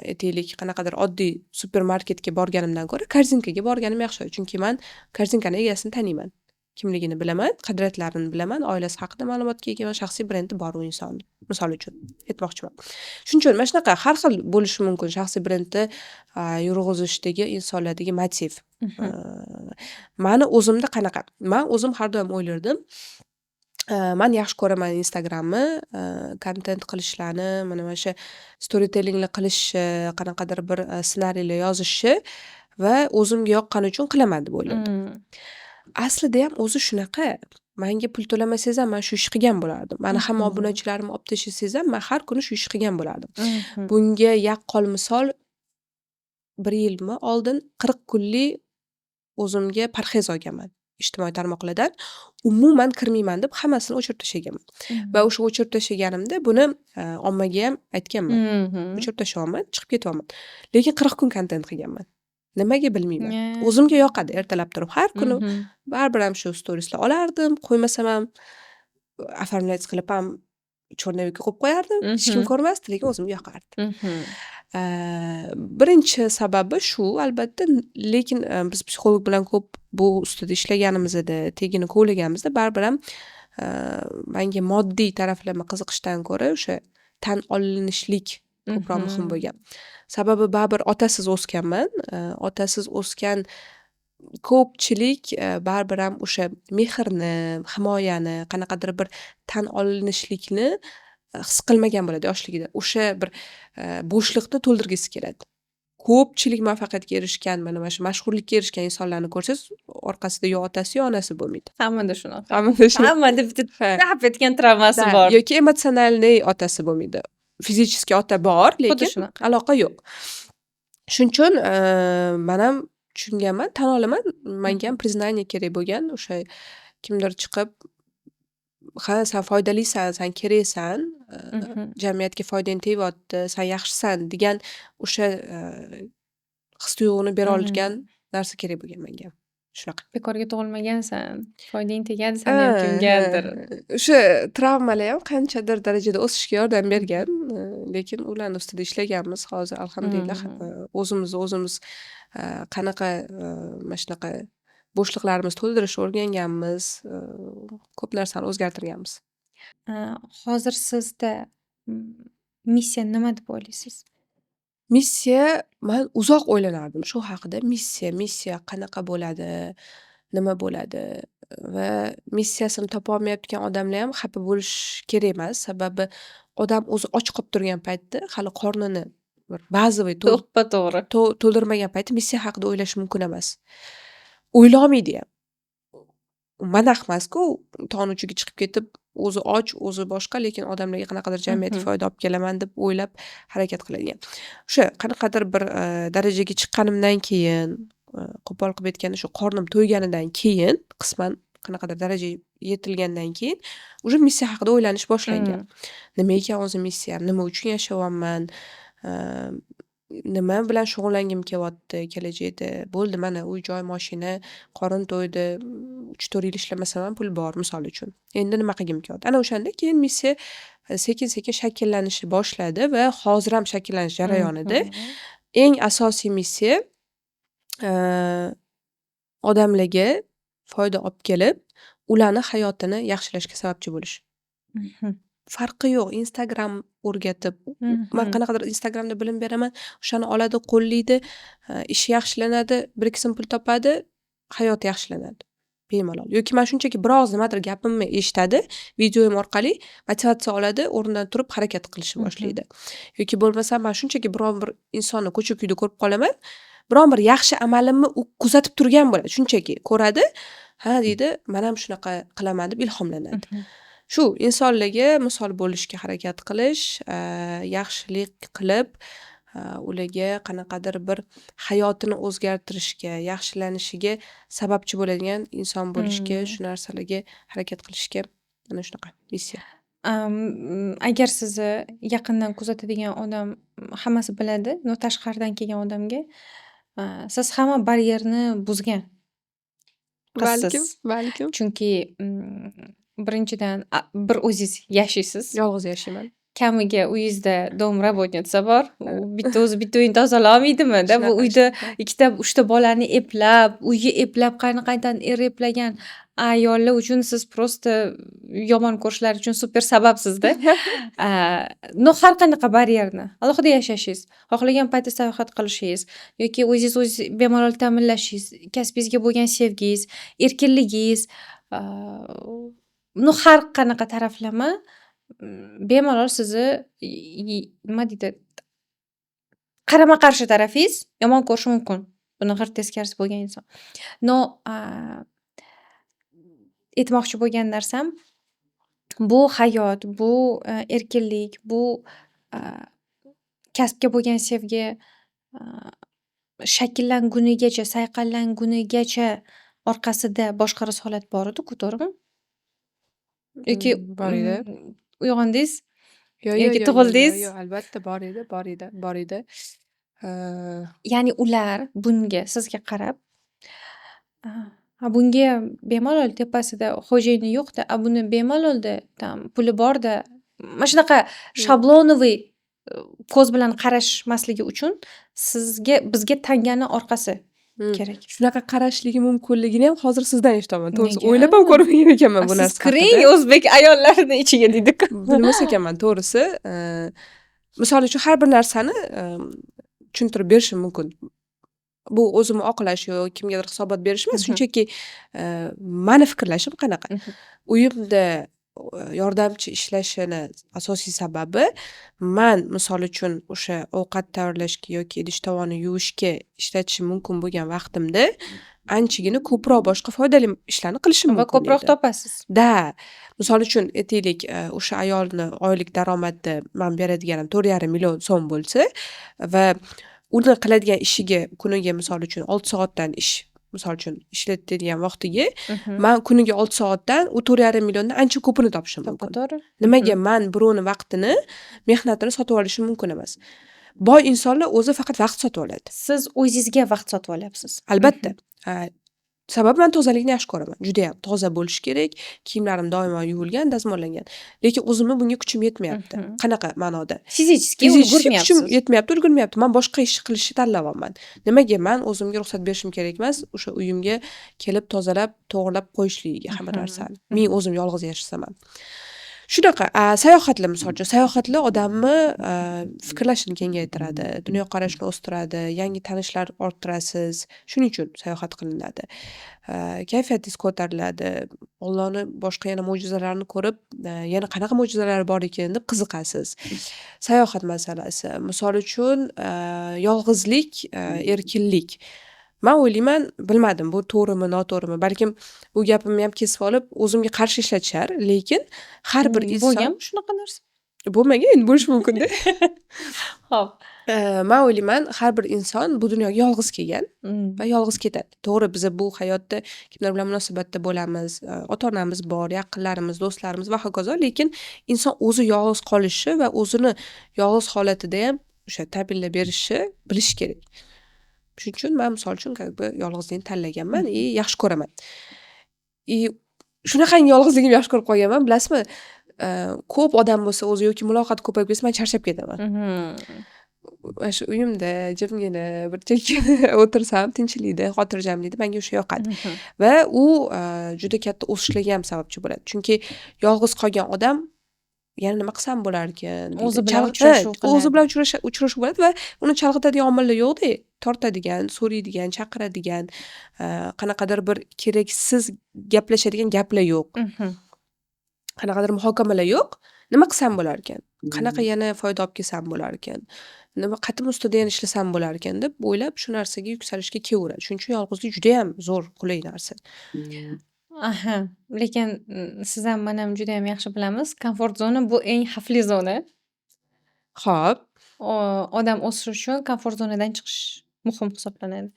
[SPEAKER 1] aytaylik, qanaqadir oddiy supermarketga borganimdan ko'ra korzinkaga borganim yaxshi, chunki men korzinkani egasini taniyman. Kimligini bilaman, qadriyatlarini bilaman, oilasi haqida ma'lumotga ega va shaxsiy brendi bor u insonning. Misol uchun aytmoqchiman. Shuning uchun mana shunaqa har xil bo'lishi mumkin shaxsiy brendni yurg'izishdagi insonlardagi motiv. Meni o'zimda qanaqa? Men o'zim har doim o'ylardim. Men yaxshi ko'raman Instagramni, kontent qilishlarni, mana shu storytellinglar qilish, qanaqadir bir ssenariylar yozishni va o'zimga yoqqani uchun qilaman deb o'ylardim.
[SPEAKER 2] Mmm.
[SPEAKER 1] Aslida ham o'zi shunaqa. Menga pul to'lamasangiz ham men shu ishni qilgan bo'lardim. Mani hamma
[SPEAKER 2] Mhm.
[SPEAKER 1] obunachilarimni olib tashlasangiz ham men har kuni shu ishni qilgan bo'lardim.
[SPEAKER 2] Mhm.
[SPEAKER 1] Bunga yaqqol misol 1 yilmi oldin 40 kunlik o'zimga parhez olganman ijtimoiy tarmoqlardan. Umuman kirmayman deb hammasini o'chirib tashlaganman. Va
[SPEAKER 2] Mhm.
[SPEAKER 1] o'sha o'chirib tashlaganimda buni ommaga ham aytganman.
[SPEAKER 2] Mhm.
[SPEAKER 1] O'chirib tashlayapman, chiqib ketyapman. Lekin 40 kun kontent qilganman. Nimaga bilmayman.
[SPEAKER 2] Yeah.
[SPEAKER 1] O'zimga yoqadi ertalab turib har kuni
[SPEAKER 2] Mhm.
[SPEAKER 1] baribir ham shu storieslar olardim, qo'ymasam ham оформлять qilib ham черновикka qo'yib qo'yardim. Hech kim
[SPEAKER 2] Mhm.
[SPEAKER 1] ko'rmasdi, lekin o'zimga yoqardi.
[SPEAKER 2] Mhm.
[SPEAKER 1] Birinchi sababi shu albatta, lekin biz psixolog bilan ko'p bu ustida ishlaganimiz edi, tagini kovlaganimizda baribir ham menga moddiy taraflama qiziqishdan ko'ra o'sha tan olinishlik ko'proq muhim
[SPEAKER 2] Mhm.
[SPEAKER 1] bo'lgan. Sababi baribir otasiz o'sganman. Otasiz o'sgan ko'pchilik baribir ham o'sha mehrni, himoyani, qanaqadir bir tan olinishlikni his qilmagan bo'ladi yoshligida. O'sha bir bo'shliqni to'ldirgisi keladi. Ko'pchilik muvaffaqiyatga erishgan, mana shu mashhurlikka erishgan insonlarni ko'rsangiz, orqasida yo otasi, yo onasi bo'lmaydi.
[SPEAKER 2] Hammada shunaqa.
[SPEAKER 1] Hammada shunaqa.
[SPEAKER 2] Hammada bitta
[SPEAKER 1] Ha.
[SPEAKER 2] tap etgan travmasi
[SPEAKER 1] Da,
[SPEAKER 2] bor.
[SPEAKER 1] yoki emotsionalniy otasi bo'lmaydi. Fizicheskiy ota bor,
[SPEAKER 2] Xuddi
[SPEAKER 1] lekin
[SPEAKER 2] shunaqa.
[SPEAKER 1] aloqa yo'q. Shuning uchun men ham tushunganman, tan olaman, menga ham признание kerak bo'lgan. O'sha kimdir chiqib, "Ha, sen foydalisan, sen keraksan,
[SPEAKER 2] Mhm.
[SPEAKER 1] jamiyatga foydang tegyapti, sen yaxshisan" degan o'sha his tuyg'uni bera olgan narsa kerak bo'lgan menga. Shunaqa.
[SPEAKER 2] Bekorga tug'ilmagansan. Foydang tegadi sani ham kimgadir.
[SPEAKER 1] O'sha travmalar ham qanchadir darajada o'sishga yordam bergan, lekin ularni ustida ishlaganmiz. Hozir alhamdulillah o'zimiz qanaqa mana shunaqa bo'shliqlarimizni to'ldirishni o'rganganmiz, ko'p narsani o'zgartirganmiz.
[SPEAKER 2] Hozir sizda missiya nima deb o'ylaysiz?
[SPEAKER 1] Missiya, men uzoq o'ylanardim shu haqida. Missiya qanaqa bo'ladi, nima bo'ladi va missiyasini topolmayotgan odamlar ham xafa bo'lish kerak emas. Sababi odam o'zi och qolib turgan paytda, hali qornini bir ba'ziviy
[SPEAKER 2] To'ppa-to'g'ri.
[SPEAKER 1] to'ldirmagan paytda missiya haqida o'ylash mumkin emas. O'ylolmaydi ham. Manax emas-ku, tog'ni uchiga chiqib ketib, o'zi och, o'zi boshqa, lekin odamlarga qanaqadir jamiyatga foyda olib kelaman deb o'ylab harakat qiladigan. O'sha qanaqadir bir darajaga chiqqanimdan keyin, qo'pol qilib aytganda shu qornim to'yganidan keyin, qisman qanaqadir darajaga yetilgandan keyin уже missiya haqida o'ylanish boshlangan. Nima ekan o'zi missiyam, nima uchun yashayapman, nima bilan shug'ullangim kelyapti kelajakda. Bo'ldi, mana uy-joy, mashina, qorin to'ydi, 3-4 yil ishlamasam ham pul bor, misol uchun. Endi nima qilgim kelyapti? Ana o'shanda keyin missiya sekin-sekin shakllanishni boshladi va hozir ham shakllanish jarayonida. Eng asosiy missiya odamlarga foyda olib kelib, ularni hayotini yaxshilashga sababchi bo'lish. Farqi yo'q. Instagram o'rgatib, men qanaqadir Instagramda bilim beraman, o'shani oladi, qo'llaydi, ishi yaxshilanadi, 1-2 so'm pul topadi, hayoti yaxshilanadi. Bemalol. Yoki men shunchaki biroz nimadir gapimni eshitadi, videoyim orqali motivatsiya oladi, o'rnidan turib harakat qilishni boshlaydi. Yoki bo'lmasa men shunchaki biron bir insonni ko'cha-kuyda ko'rib qolaman, biron bir yaxshi amalimni u kuzatib turgan bo'ladi, shunchaki ko'radi, ha deydi, men ham shunaqa qilaman deb ilhomlanadi. Shu insonlarga misol bo'lishga harakat qilish, yaxshilik qilib, ularga qanaqadir bir hayotini o'zgartirishga, yaxshilanishiga sababchi bo'ladigan inson bo'lishga, shu narsalarga harakat qilishga mana shunaqa missiya.
[SPEAKER 2] Agar sizni yaqindan kuzatadigan odam hammasi biladi, tashqaridan kelgan odamga siz hamma baryerni buzgan qizsiz.
[SPEAKER 1] Balkim.
[SPEAKER 2] Chunki birinchidan bir o'zingiz yashaysiz.
[SPEAKER 1] Yolg'iz yashayman.
[SPEAKER 2] Kamiga uyingizda dom работница bor. U o'zi bitta uyni tozalolmaydimi-da. Bu uyda 2-3 bolani eplab, uyni eplab, qayni-qaydan eplagan ayollar uchun siz просто yomon ko'rishlari uchun super sababsizda. Har qanaqa baryerni alohida yashashingiz, xohlagan paytda sayohat qilishingiz yoki o'zingiz bemalol ta'minlashingiz, kasbingizga bo'lgan sevgingiz, erkinligingiz, har qanaqa taraflama bemalol sizni nima deydi, qarama-qarshi tarafingiz yomon ko'rishi mumkin. Buni g'irt teskarisi bo'lgan inson. No, aytmoqchi bo'lgan narsam, bu hayot, bu erkinlik, bu a, kasbga bo'lgan sevgi a, shakllangunigacha, sayqallangunigacha orqasida boshqa risolat bor edi-ku, to'g'rimi? Yoki
[SPEAKER 1] Bor edi.
[SPEAKER 2] uyg'ondingiz
[SPEAKER 1] Yo,
[SPEAKER 2] yoki tug'ildingiz.
[SPEAKER 1] albatta bor edi.
[SPEAKER 2] Ya'ni ular bunga sizga qarab, bunga bemalol tepasida xo'jayini yo'q-da, buni bemalol-da, tam puli bor-da. Mana shunaqa shablonoviy ko'z bilan qarashmasligi uchun bizga tangani orqasi kerak.
[SPEAKER 1] Shunaqa qarashligi mumkinligini ham hozir sizdan eshitaman. To'g'risi
[SPEAKER 2] Nega?
[SPEAKER 1] o'ylab ham ko'rmagan ekanman bu
[SPEAKER 2] Siz
[SPEAKER 1] narsa
[SPEAKER 2] kiring
[SPEAKER 1] haqida.
[SPEAKER 2] o'zbek ayollarining ichiga deydi-ku.
[SPEAKER 1] Bilmas ekanman to'g'risi. Misol uchun har bir narsani tushuntirib berishim mumkin. Bu o'zimni oqlash yo kimgadir hisobot berish emas, shunchaki mani fikrlashim qanaqa. Uyimda yordamchi ishlashini asosiy sababi man misol uchun o'sha ovqat tayyorlashga yoki idish tovonni yuvishga ishlatishim mumkin bo'lgan vaqtimda anchagina ko'proq boshqa foydali ishlarni qilishim
[SPEAKER 2] Va
[SPEAKER 1] mumkin
[SPEAKER 2] ko'proq
[SPEAKER 1] edi.
[SPEAKER 2] topasiz.
[SPEAKER 1] Da, misol uchun aytaylik, o'sha ayolni oylik daromadi man beradiganim 4,5 million so'm bo'lsa va uni qiladigan ishiga kuniga misol uchun 6 soatdan misol uchun ishlatadigan vaqtiga man kuniga 6 soatdan u 4,5 milliondan ancha ko'pini topishim mumkin.
[SPEAKER 2] To'g'ri.
[SPEAKER 1] Nimaga man birovni vaqtini, mehnatini sotib olishim mumkin emas. Boy insonlar o'zi faqat vaqt sotib oladi.
[SPEAKER 2] Siz o'zingizga vaqt sotib olyapsiz.
[SPEAKER 1] Albatta. Sababi man tozalikni yaxshi ko'raman. Juda ham toza bo'lishi kerak. Kiyimlarim doimo yuvilgan, dazmollangan. Lekin o'zimni bunga kuchim yetmayapti. Qanaqa ma'noda?
[SPEAKER 2] Fizически
[SPEAKER 1] Kuchim
[SPEAKER 2] ulgurmayapsiz.
[SPEAKER 1] yetmayapti, ulgurmayapti. Man boshqa ish qilishni tanlayapman. Nimaga man o'zimga ruxsat berishim kerak emas, o'sha uyimga kelib tozalab, to'g'rilab qo'yishligiga hamma narsani. Men o'zim yolg'iz yashasam. Shunaqa, sayohatlar misol uchun, sayohatlar odamni fikrlashini kengaytiradi, dunyoqarashini o'stiradi, yangi tanishlar orttirasiz. Shuning uchun sayohat qilinadi. Kayfiyatingiz ko'tariladi. Allohni boshqa yana mo'jizalarini ko'rib, yana qanaqa mo'jizalar bor ekan deb qiziqasiz. Sayohat masalasi. Misol uchun, yolg'izlik, erkinlik. Men o'ylayman, bilmadim bu to'g'rimi, noto'g'rimi. Balkim bu gapimni ham kesib olib, o'zimga qarshi ishlatishar, lekin har bir inson
[SPEAKER 2] bo'lgan shunaqa narsa.
[SPEAKER 1] bo'lmagan, endi bo'lishi mumkin-da.
[SPEAKER 2] Xo'p.
[SPEAKER 1] Men o'ylayman, har bir inson bu dunyoga yolg'iz kelgan va yolg'iz ketadi. To'g'ri, biz bu hayotda kimlar bilan munosabatda bo'lamiz, ota-onamiz bor, yaqinlarimiz, do'stlarimiz va hokazo, lekin inson o'zi yolg'iz qolishi va o'zini yolg'iz holatida ham o'sha ta'minlab berishi bilish kerak. Shuning uchun men misol uchun yolg'izlikni tanlaganman, yaxshi ko'raman. Shunaqangi yolg'izligimni yaxshi ko'rib qolganman, bilasizmi? Ko'p odam bo'lsa o'zi yoki muloqot ko'payib ketsa, men charchab ketaman. Shu uyimda jimgina bir chekkada o'tirsam, tinchlikda, xotirjamlikda menga o'sha yoqadi. Va u juda katta o'sishlarga ham sababchi bo'ladi. Chunki yolg'iz qolgan odam yana nima qilsam bo'lar ekan?
[SPEAKER 2] O'zi bilan uchrashuv qiladi.
[SPEAKER 1] O'zi bilan uchrashuv bo'ladi va uni chalg'itadigan omillar yo'q-da. Tortadigan, so'raydigan, chaqiradigan, qanaqadir bir keraksiz gaplashadigan gaplar yo'q. Qanaqadir muhokamalar yo'q. Nima qilsam bo'lar ekan? Qanaqa yana foyda olib kelsam bo'lar ekan? Nima qatim ustida yana ishlasam bo'lar ekan deb o'ylab shu narsaga yuksalishga kelaveradi. Shuning uchun yolg'izlik juda ham zo'r, qulay narsa.
[SPEAKER 2] Aha, lekin siz ham men ham juda ham yaxshi bilamiz, komfort zona bu eng xavfli zona.
[SPEAKER 1] Xo'p,
[SPEAKER 2] Odam o'sish uchun komfort zonadan chiqish muhim hisoblanadi.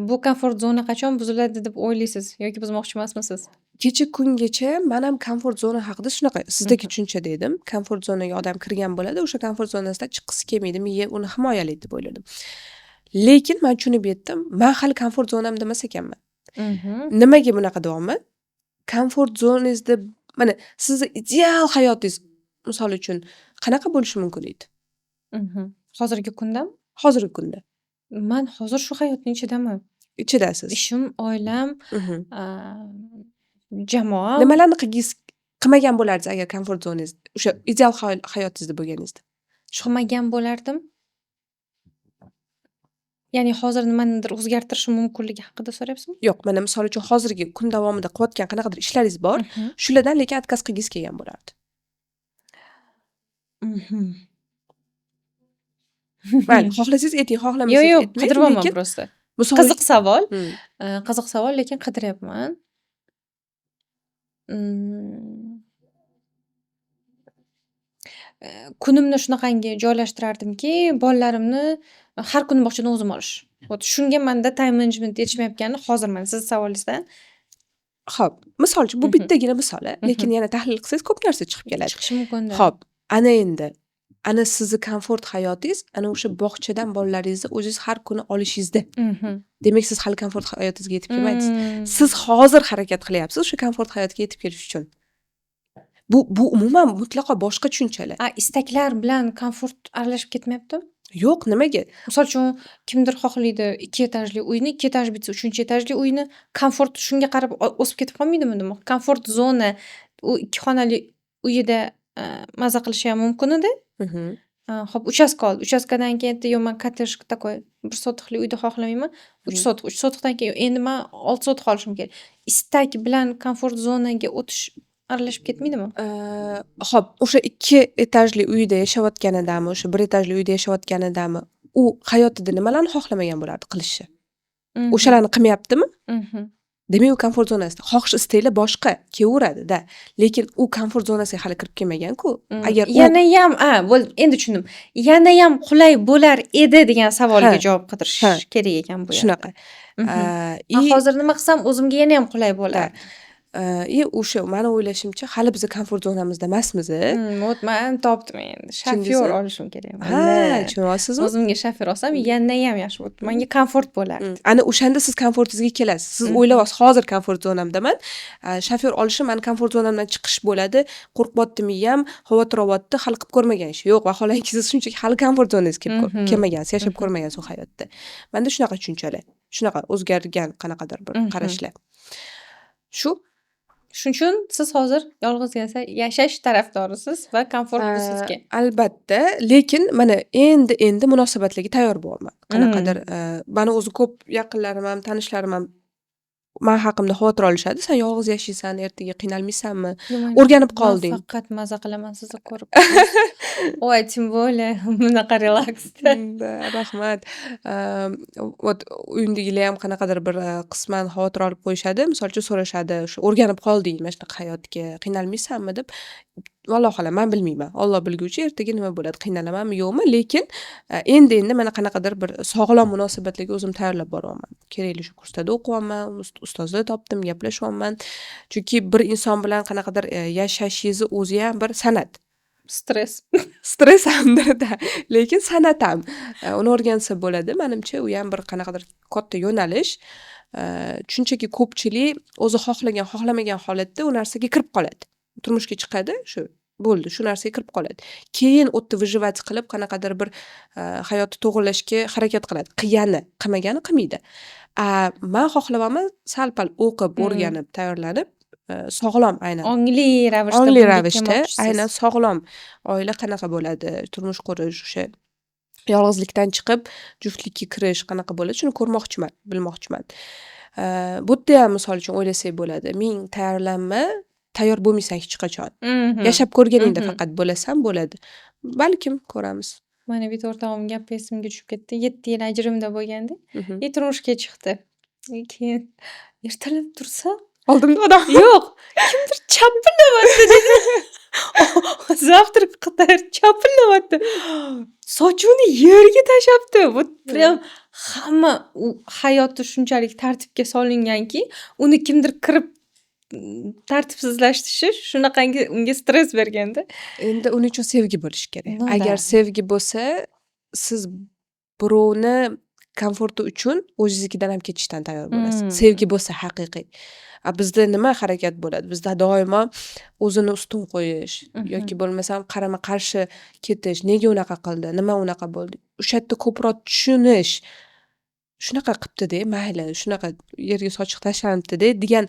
[SPEAKER 2] Bu komfort zona qachon buziladi deb o'ylaysiz yoki buzmoqchi emasmisiz?
[SPEAKER 1] kecha kungacha men ham komfort zona haqida shunaqa sizdagi tushuncha dedim. Komfort zonaga odam kirgan bo'ladi, o'sha komfort zonasidan chiqqisi kelmaydi, miya uni himoyalaydi deb o'yladim. Lekin men tushunib yetdim, men hali komfort zonamda emas ekanman. Nimaga bunaqa deyapman? Komfort zonangizda mana sizni ideal hayotingiz misol uchun qanaqa bo'lishi mumkin edi?
[SPEAKER 2] Hozirgi kundami?
[SPEAKER 1] Hozirgi kunda.
[SPEAKER 2] Men hozir shu hayotning ichidaman.
[SPEAKER 1] Ichidasiz.
[SPEAKER 2] Ishim, oilam, jamoa.
[SPEAKER 1] Nimalarni qilmagan bo'lardingiz agar komfort zonangizda, o'sha ideal hayotingizda bo'lganingizda?
[SPEAKER 2] Qilmagan bo'lardim. Ya'ni hozir nimanidir o'zgartirishim mumkinligi haqida so'rayapsizmi?
[SPEAKER 1] Yo'q, mana misol uchun hozirgi kun davomida qilayotgan qanaqadir ishlaringiz bor, shulardan lekin отказ qilgingiz kelgan bo'lardi. Mayli, xohlasangiz ayting, xohlamasangiz
[SPEAKER 2] Yo'q,
[SPEAKER 1] aytmang,
[SPEAKER 2] qidiryapman
[SPEAKER 1] lekin
[SPEAKER 2] просто.
[SPEAKER 1] Misol
[SPEAKER 2] Qiziq savol.
[SPEAKER 1] Hmm.
[SPEAKER 2] Qiziq savol, lekin qidiryapman. Mm, Kunimni shunaqangi joylashtirardimki, bolalarimni har kuni bog'chadan o'zim olish. Shunga menda time management yetishmayotganini hozir mana siz savolingizdan
[SPEAKER 1] Xo'p, misol uchun bu bittagina misol, lekin yana tahlil qilsangiz ko'p narsa chiqib keladi.
[SPEAKER 2] chiqishi mumkin-da.
[SPEAKER 1] Xo'p, ana endi sizni komfort hayotingiz ana o'sha bog'chadan bolalaringizni o'zingiz har kuni olishingizda. Demak, siz hali komfort hayotingizga yetib kelmadingiz. Siz hozir harakat qilyapsiz o'sha komfort hayotga yetib kelish uchun. Bu umuman mutlaqo boshqa tushunchalar.
[SPEAKER 2] Istaklar bilan komfort aralashib ketmayapti?
[SPEAKER 1] Yo'q, nimaga?
[SPEAKER 2] Misol uchun kimdir xohlaydi 2 etajli uyni, 2 etaj bitsa 3 etajli uyni, komfort shunga qarab o'sib ketib qolmaydimi nima? Komfort zona u 2 xonali uyida maza qilishi ham mumkin edi. Xo'p, uchastka oldi. Uchastkadan keyin yo men kottedj такой 1 sotixli uyda xohlamayman. 3 sotiq. 3 sotiqdan keyin endi men 6 sotiq olishim kerak. Istak bilan komfort zonaga o'tish aralashib ketmaydimi?
[SPEAKER 1] Xo'p, o'sha 2 etajli uyda yashayotganidami, o'sha 1 etajli uyda yashayotganidami, u hayotida nimalarni xohlamagan bo'lardi qilishni? O'shalarni qilmayaptimi? Demak, u komfort zonasida. Xohish istaklar boshqa kelaveradi-da. Lekin u komfort zonasiga hali kirib kelmagan-ku. Agar
[SPEAKER 2] yana ham, endi tushundim. Yana ham qulay bo'lar edi degan savolga javob qidirish kerak ekan bu yerda.
[SPEAKER 1] Shunaqa.
[SPEAKER 2] Hozir nima qilsam o'zimga yana ham qulay bo'lar.
[SPEAKER 1] O'sha meni o'ylashimcha hali biz komfort zonamizda emasmiz.
[SPEAKER 2] Men topdim endi. Shofyor olishim kerak.
[SPEAKER 1] Ha, tushunyapsizmi?
[SPEAKER 2] O'zimga shofyor olsam yana ham yaxshi bo'ladi. Menga komfort bo'lardi.
[SPEAKER 1] Ana o'shanda siz komfortingizga kelasiz. Siz o'ylayapsiz, hozir komfort zonamdaman. Shofyor olishim meni komfort zonamdan chiqish bo'ladi. Qo'rqyaptimi ham, xavotir olyapti, hali qilib ko'rmagan ish. Yo'q, vaholanki siz shunchaki hali komfort zonangizga kelmagansiz, yashab ko'rmagansiz u hayotda. Menda shunaqa tushunchalar, shunaqa o'zgargan qanaqadir bir qarashlar.
[SPEAKER 2] Shuning uchun siz hozir yolg'iz yashash tarafdorisiz va komfort bu sizga.
[SPEAKER 1] Albatta, lekin mana endi munosabatlarga tayyor bo'laman. Qanaqadir meni o'zi ko'p yaqinlarim ham, tanishlarim ham men haqimda xavotir olishadi. Sen yolg'iz yashaysan, ertaga qiynalmaysanmi? O'rganib qolding.
[SPEAKER 2] Men faqat maza qilaman sizni ko'rib. Voy, tем более bunaqa relaksda.
[SPEAKER 1] Rahmat. Uyimdagilar ham qanaqadir bir qisman xavotir olib qo'yishadi. Misol uchun so'rashadi, shu o'rganib qolding mana shunaqa hayotga, qiynalmaysanmi deb. Vallohu alam, men bilmayman. Alloh bilguvchi, ertaga nima bo'ladi, qiynalamanmi yo'qmi, lekin endi mana qanaqadir bir sog'lom munosabatlarga o'zim tayyorlab boryapman. Kerakli shu kurslarda o'qiyapman, ustozlar topdim, gaplashyapman. Chunki bir inson bilan qanaqadir yashashingizni o'zi ham bir san'at. Stress hamdir-da, lekin san'at ham. Uni o'rgansa bo'ladi. Menimcha, u ham bir qanaqadir katta yo'nalish. Shunchaki ko'pchilik o'zi xohlamagan holatda u narsaga kirib qoladi. Turmushga chiqadi, shu bo'ldi, shu narsaga kirib qoladi. Keyin o'tda выживать qilib qanaqadir bir hayotni to'g'irlashga harakat qiladi. Qilmagani qilmaydi. Men xohlayapman sal-pal o'qib, o'rganib, tayyorlanib, sog'lom aynan.
[SPEAKER 2] Ongli
[SPEAKER 1] ravishda aynan sog'lom oila qanaqa bo'ladi, turmush qurish, o'sha yolg'izlikdan chiqib juftlikka kirish qanaqa bo'ladi, shuni ko'rmoqchiman, bilmoqchiman. Bu yerda ham misol uchun o'ylasak bo'ladi. Ming tayyorlanma, tayyor bo'lmaysan hech qachon. Yashab ko'rganingda faqat bo'lasan bo'ladi. Balkim ko'ramiz.
[SPEAKER 2] Mana bitta o'rtog'im gapi esimga tushib ketdi. 7 yil ajrimda bo'lganda, turmushga chiqdi. Keyin ertalab tursa,
[SPEAKER 1] oldimda odam
[SPEAKER 2] yo'q, kimdir chapillamayapti dedi. Завтрак qilib chapillamayapti. Sochini yerga tashapti. Bu prям hamma hayoti shunchalik tartibga solinganki, uni kimdir kirib tartibsizlashtirishi shunaqangi unga stress berganda.
[SPEAKER 1] Endi uning uchun sevgi bo'lishi kerak. Agar sevgi bo'lsa, siz birovni komforti uchun o'zingiznikidan ham ketishdan tayyor bo'lasiz. Sevgi bo'lsa haqiqiy. Bizda nima harakat bo'ladi? Bizda doimo o'zini ustun qo'yish yoki bo'lmasam qarama qarshi ketish, nega unaqa qildi, nima unaqa bo'ldi. O'sha yerda ko'proq tushunish. Shunaqa qilibdi-da, mayli, shunaqa yerga sochiq tashlanibdi-da degan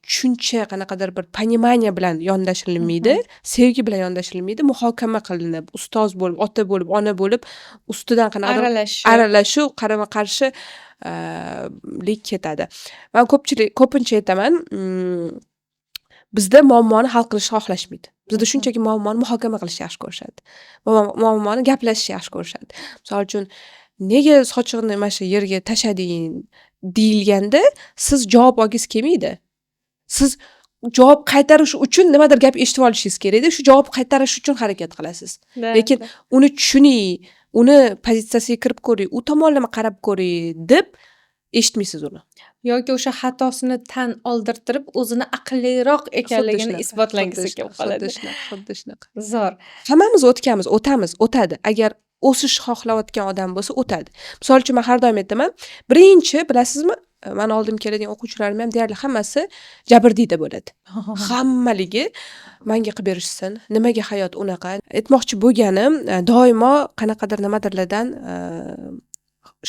[SPEAKER 1] tushuncha qanaqadir bir понимание bilan yondashilmaydi, sevgi bilan yondashilmaydi, muhokama qilinib, ustoz bo'lib, ota bo'lib, ona bo'lib, ustidan qanaqadir aralashuv, qarama qarshi lik ketadi. Men ko'pincha aytaman, bizda muammoni hal qilishni xohlashmaydi. Bizda shunchaki muammoni muhokama qilishni yaxshi ko'rishadi. Muammoni gaplashishni yaxshi ko'rishadi. Misol uchun nega sochig'ini mana shu yerga tashlading deyilganda siz javob olgingiz kelmaydi. Siz javob qaytarish uchun nimadir gap eshitib olishingiz kerakda, shu javob qaytarish uchun harakat qilasiz. Lekin uni tushuning, uni pozitsiyasiga kirib ko'ring, u tomonlama qarab ko'ring deb eshitmaysiz uni.
[SPEAKER 2] yoki o'sha xatosini tan oldirtirib o'zini aqlliroq ekanligini
[SPEAKER 1] Xuddi
[SPEAKER 2] isbotlangisi kelib qoladi.
[SPEAKER 1] Xuddi shunaqa.
[SPEAKER 2] Zo'r.
[SPEAKER 1] Hammamiz o'tadi. Agar o'sish xohlayotgan odam bo'lsa, o'tadi. Misol uchun men har doim aytaman, birinchi bilasizmi, meni oldim keladigan o'quvchilarim ham deyarli hammasi jabrdiyda bo'ladi. Hammaligi menga qilib berishsin, nimaga hayot unaqa. Aytmoqchi bo'lganim, doimo qanaqadir nimadirlardan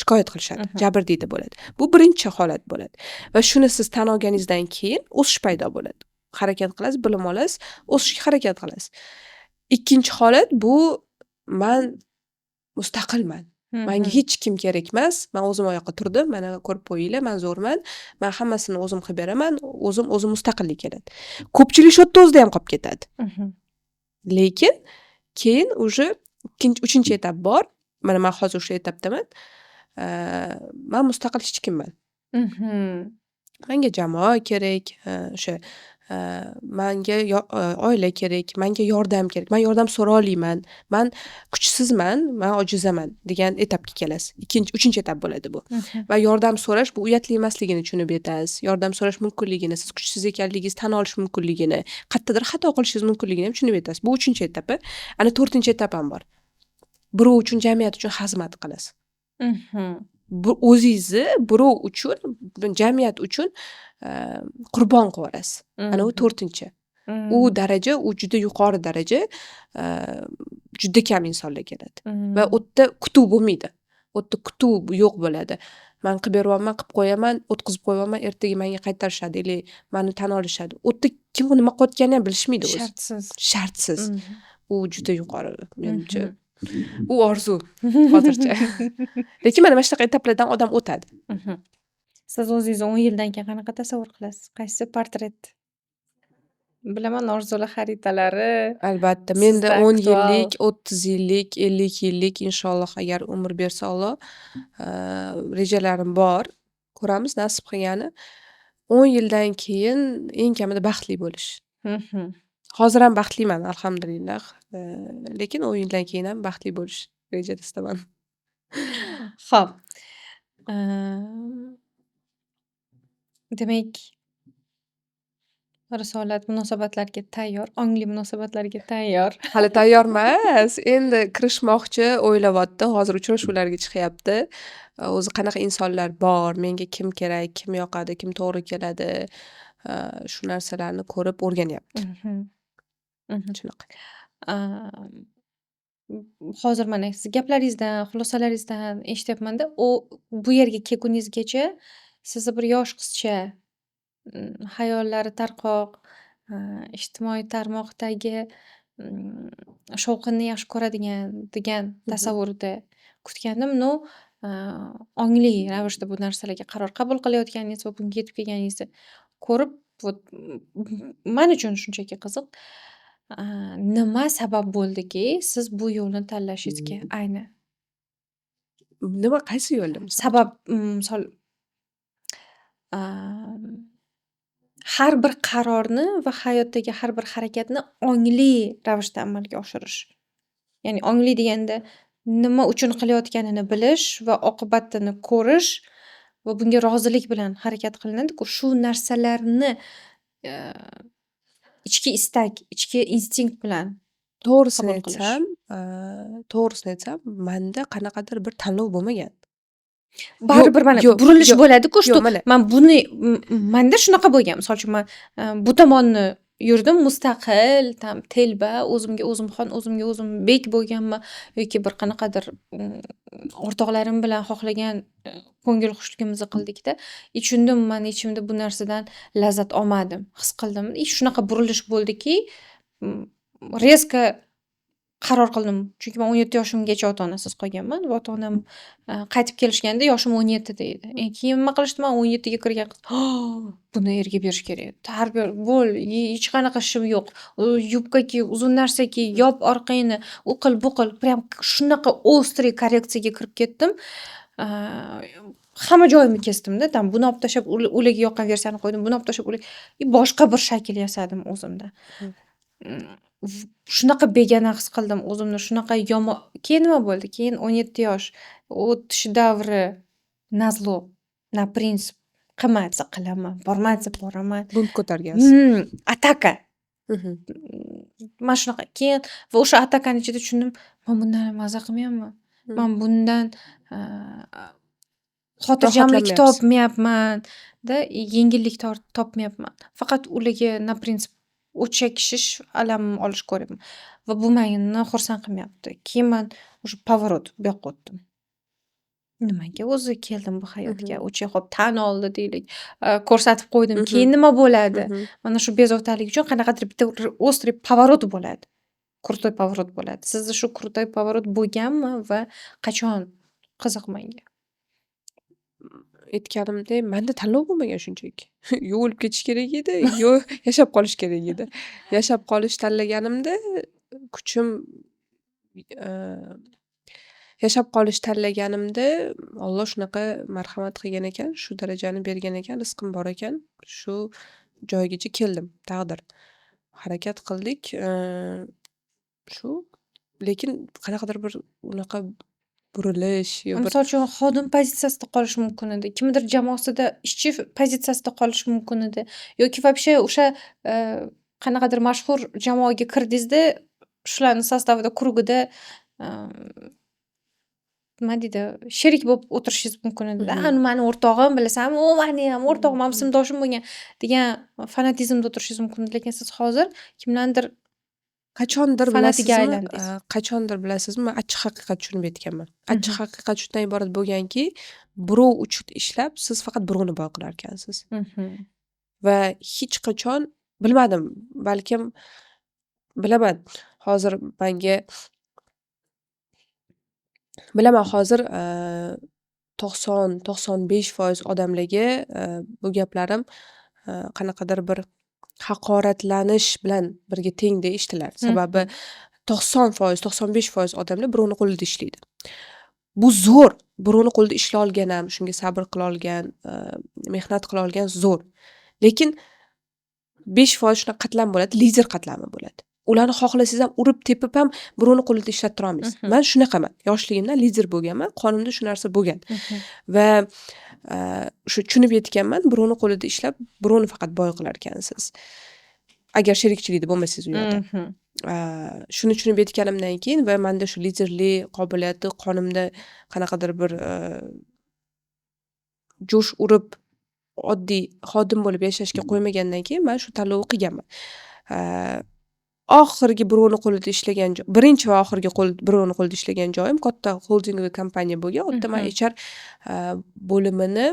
[SPEAKER 1] shikoyat qilishadi, jabrdiyda bo'ladi. Bu birinchi holat bo'ladi. Va shuni siz tan olganingizdan keyin o'sish paydo bo'ladi. Harakat qilasiz, bilim olasiz, o'sishga harakat qilasiz. Ikkinchi holat bu men mustaqilman. Menga hech kim kerak emas. Men o'zim oyoqqa turdim. Mana ko'rib qo'yinglar, men zo'rman. Men hammasini o'zim qilib beraman. O'zim mustaqillik keladi. Ko'pchilik shu yerda o'zida ham qolib ketadi. Lekin keyin уже uchinchi etap bor. Mana men hozir o'sha etapdaman. Men mustaqil hech kimman. Menga jamoa kerak, o'sha menga oila kerak, menga yordam kerak. Men yordam so'ra olmayman. Men kuchsizman, men ojizaman degan etapga kelasiz. Uchinchi etap bo'ladi bu. Va yordam so'rash bu uyatli emasligini tushunib yetasiz. Yordam so'rash mumkinligini, siz kuchsiz ekanligingizni tan olish mumkinligini, qayerdadir xato qilishingiz mumkinligini ham tushunib yetasiz. Bu uchinchi etapi. Ana to'rtinchi etap ham bor. Birov uchun, jamiyat uchun xizmat qilasiz. Bu o'zingizni birov uchun, jamiyat uchun qurbon qilib olasiz. Ana u to'rtinchi. U daraja, u juda yuqori daraja, juda kam insonlar keladi. Va u yerda kutuv bo'lmaydi. U yerda kutuv yo'q bo'ladi. Men qilib beryapman, qilib qo'yaman, o'tkazib qo'yaman, ertaga menga qaytarishadi, yoki meni tan olishadi. U yerda kim nima qilayotganini ham bilishmaydi o'zi. Shartsiz. U juda yuqori, menimcha. U orzu hozircha. Lekin mana shunaqa etaplardan odam o'tadi.
[SPEAKER 2] Siz o'zingizni 10 yildan keyin qanaqa tasavvur qilasiz? Qaysi portret? Bilaman, orzular xaritalari.
[SPEAKER 1] Albatta, menda 10 yillik, 30 yillik, 50 yillik inshaalloh agar umr bersa Alloh, rejalarim bor. Ko'ramiz nasib qilgani. 10 yildan keyin eng kamida baxtli bo'lish. Hozir ham baxtliman, alhamdulillah. Lekin 10 yildan keyin ham baxtli bo'lish rejasidaman.
[SPEAKER 2] Xo'p. Demak, risolat munosabatlarga tayyor, ongli munosabatlarga tayyor.
[SPEAKER 1] Hali tayyor emas. Endi kirishmoqchi, o'ylayapti. Hozir uchrashuvlarga chiqyapti. O'zi qanaqa insonlar bor, menga kim kerak, kim yoqadi, kim to'g'ri keladi. Shu narsalarni ko'rib o'rganyapti. Shunaqa.
[SPEAKER 2] Hozir mana siz gaplaringizdan, xulosalaringizdan eshityapmanda, bu yerga kelguningizgacha sizni bir yosh qizcha, xayollari tarqoq, ijtimoiy tarmoqdagi shovqinni yaxshi ko'radigan degan tasavvurda kutgandim. Ongli ravishda bu narsalarga qaror qabul qilayotganingiz va bunga yetib kelganingizni ko'rib, men uchun shunchaki qiziq. Nima sabab bo'ldiki, siz bu yo'lni tanlashingizga ayni?
[SPEAKER 1] Nima, qaysi yo'lda?
[SPEAKER 2] Sabab, misol har bir qarorni va hayotdagi har bir harakatni ongli ravishda amalga oshirish. Ya'ni ongli deganda nima uchun qilayotganini bilish va oqibatini ko'rish va bunga rozilik bilan harakat qilinadi-ku. Shu narsalarni ichki istak, ichki instinkt bilan
[SPEAKER 1] To'g'risini
[SPEAKER 2] qabul qilish.
[SPEAKER 1] aytsam, menda qanaqadir bir tanlov bo'lmagan.
[SPEAKER 2] Baribir mana
[SPEAKER 1] yo'q,
[SPEAKER 2] burilish
[SPEAKER 1] yo'q,
[SPEAKER 2] bo'ladi-ku,
[SPEAKER 1] yo'q, mana.
[SPEAKER 2] men buni menda shunaqa bo'lgan. Misol uchun men bu tomonni yurdim, mustaqil, telba, o'zimga o'zim xon, o'zimga o'zim bek bo'lganman yoki bir qanaqadir o'rtoqlarim bilan xohlagan ko'ngil xushligimizni qildikda, tushundim, men ichimda bu narsadan lazzat olmadim, his qildim. Shunaqa burilish bo'ldiki, rezko qaror qildim. Chunki men 17 yoshimgacha ota-onasiz qolganman va ota-onam qaytib kelishganda yoshim 17 edi. Keyin nima qilishdi, man 17 ga kirgan qiz buni erga berish kerak. Tarbiya bo'l, hech qanaqa ishim yo'q. Yubka kiy, uzun narsa kiy, yop orqangni, u qil, bu qil. Prям shunaqa ostriy korreksiyaga kirib ketdim. Hamma joyimni kesdimda. Buni olib tashlab, ularga yoqqan versiyani qo'ydim. Buni olib tashlab, boshqa bir shakl yasadim o'zimda. Shunaqa begona his qildim o'zimni, shunaqa yomon. Keyin nima bo'ldi? Keyin 17 yosh o'tish davri, nazlo, na prinsip. Qilmasa qilaman, bormasa boraman.
[SPEAKER 1] Bunt ko'targansiz.
[SPEAKER 2] Ataka. Mana shunaqa. Keyin va o'sha atakani ichida tushundim, men bundan maza qilmayapman. Men bundan xotirjamlik topmayapman, yengillik topmayapman. Faqat ularga na prinsip o'cha kishish, alamimni olish ko'ryapman va bu meni xursand qilmayapti. Keyin men o'sha pavorot bu yoqqa o'tdim. Nimaga o'zi keldim bu hayotga? O'cha xo'p tan oldi deylik, ko'rsatib qo'ydim. Keyin nima bo'ladi? Mana shu bezovtalik uchun qanaqadir bitta ostriy pavorot bo'ladi. Krutoy pavorot bo'ladi. Sizda shu krutoy pavorot bo'lganmi va qachon? Qiziq menga.
[SPEAKER 1] Aytganimdek, menda tanlov bo'lmagan shunchaki. Yo o'lib ketish kerak edi, yo yashab qolish kerak edi. Yashab qolish tanlaganimda kuchim yashab qolish tanlaganimda Alloh shunaqa marhamat qilgan ekan, shu darajani bergan ekan, rizqim bor ekan, shu joygacha keldim, taqdir. Harakat qildik, shu lekin qanaqadir bir unaqa burilish yo bir
[SPEAKER 2] Misol uchun xodim pozitsiyasida qolish mumkin edi. Kimdir jamoasida ishchi pozitsiyasida qolish mumkin edi. Yoki вообще o'sha qanaqadir mashhur jamoaga kirdingizda, shularning sostavida, krugida nima deydi, sherik bo'lib o'tirishingiz mumkin edi. Mani o'rtog'im, bilasanmi, u meni ham o'rtog'im, ham sinfdoshim bo'lgan degan fanatizmda o'tirishingiz mumkin edi. Lekin siz hozir kimlardir
[SPEAKER 1] qachondir
[SPEAKER 2] fanatiga
[SPEAKER 1] bilasizmi,
[SPEAKER 2] aylandingiz.
[SPEAKER 1] qachondir bilasizmi, men achchiq haqiqat tushunib yetganman. Achchiq haqiqat shundan iborat bo'lganki, birov uchun ishlab, siz faqat birovni boy qilar ekansiz. Va hech qachon bilmadim, balkim bilaman, hozir menga bilaman hozir 90-95% odamlarga bu gaplarim qanaqadir bir haqoratlanish bilan birga tengda eshitilar. Sababi 90%, 95% odamlar birovni qo'lida ishlaydi. Bu zo'r. Birovni qo'lida ishlay olgan ham, shunga sabr qila olgan, mehnat qila olgan zo'r. Lekin 5% shunaqa qatlam bo'ladi, lider qatlami bo'ladi. Ularni xohlasangiz ham urib tepib ham birovni qo'lida ishlatib tura olmaysiz. Men shunaqaman. Yoshligimdan lider bo'lganman, qonimda shu narsa bo'lgan. Va shu tushunib yetganman, birovni qo'lida ishlab, birovni faqat boy qilar ekansiz. Agar sherikchilikda bo'lmasangiz u yerda. Shuni tushunib yetganimdan keyin va menda shu liderlik qobiliyati qonimda qanaqadir bir jo'sh urib oddiy xodim bo'lib yashashga qo'ymagandan keyin men shu tanlovni qilganman. Oxirgi birovni qo'lida ishlagan birinchi va oxirgi birovni qo'lida ishlagan joyim katta holdingli kompaniya bo'lgan. Unda men HR bo'limini,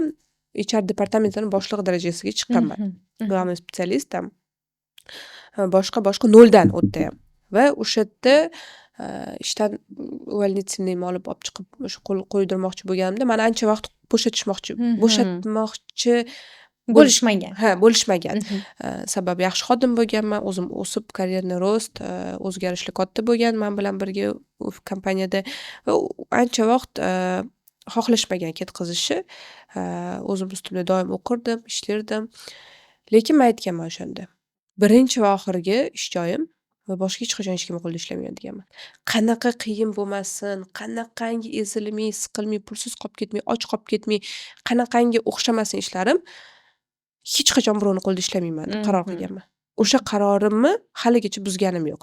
[SPEAKER 1] HR departamentini boshliq darajasiga chiqqanman. Главный специалистам. Boshqa noldan o'tdi ham. Va o'sha yerda ishdan увольнительныйni olib chiqib o'sha qo'ydirmoqchi bo'lganimda, meni ancha vaqt bo'shatmoqchi
[SPEAKER 2] bo'lishmagan.
[SPEAKER 1] Bo'lishmagan. Sababi yaxshi xodim bo'lganman, o'zim o'sib, karyerni rost, o'zgarishli katta bo'lgan men bilan birga kompaniyada va ancha vaqt xohlashmagan ketkazishni. O'zim ustimda doim o'qirdim, ishlardim. Lekin men aytganman o'shanda. Birinchi va oxirgi ish joyim va boshqa hech qachon hech kim qo'lida ishlamayman deganman. Qanaqa qiyin bo'lmasin, qanaqangi ezilmay, siqilmay, pulsiz qolib ketmay, och qolib ketmay, qanaqangi o'xshamasin ishlarim, hech qachon birovni qo'lida ishlamayman deb qaror qilganman. O'sha qarorimni haligacha buzganim yo'q.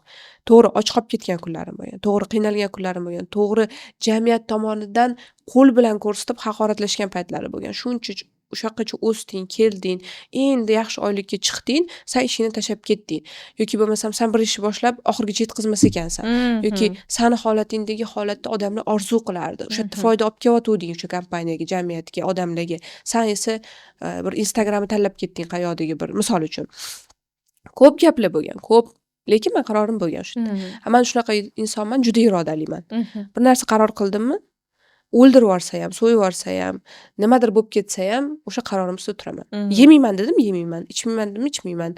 [SPEAKER 1] To'g'ri, och qolib ketgan kunlarim bo'lgan, to'g'ri qiynalgan kunlarim bo'lgan, to'g'ri jamiyat tomonidan qo'l bilan ko'rsatib haqoratlashgan paytlari bo'lgan. Shuncha o'sha yoqqacha o'sding, kelding, endi yaxshi oylikka chiqding, sen ishingni tashlab ketding. Yoki bo'lmasam sen bir ishni boshlab oxirigacha yetkazmas ekansan. Yoki seni holatingdagi holatda odamlar orzu qilardi. O'sha yerda foyda olib kelayotganding o'sha kompaniyaga, jamiyatga, odamlarga. Sen esa bir Instagramni tanlab ketding qayoqdagi bir misol uchun. Ko'p gaplar bo'lgan, ko'p Lekin men qarorim bo'lgan shu yerda. Man shunaqa insonman, juda irodaliman. Bir narsa qaror qildimmi, o'ldirib yuborsa ham, so'yib yuborsa ham, nimadir bo'lib ketsa ham, o'sha qarorim ustida turaman. Yemayman dedim, yemayman, ichmayman dedim, ichmayman.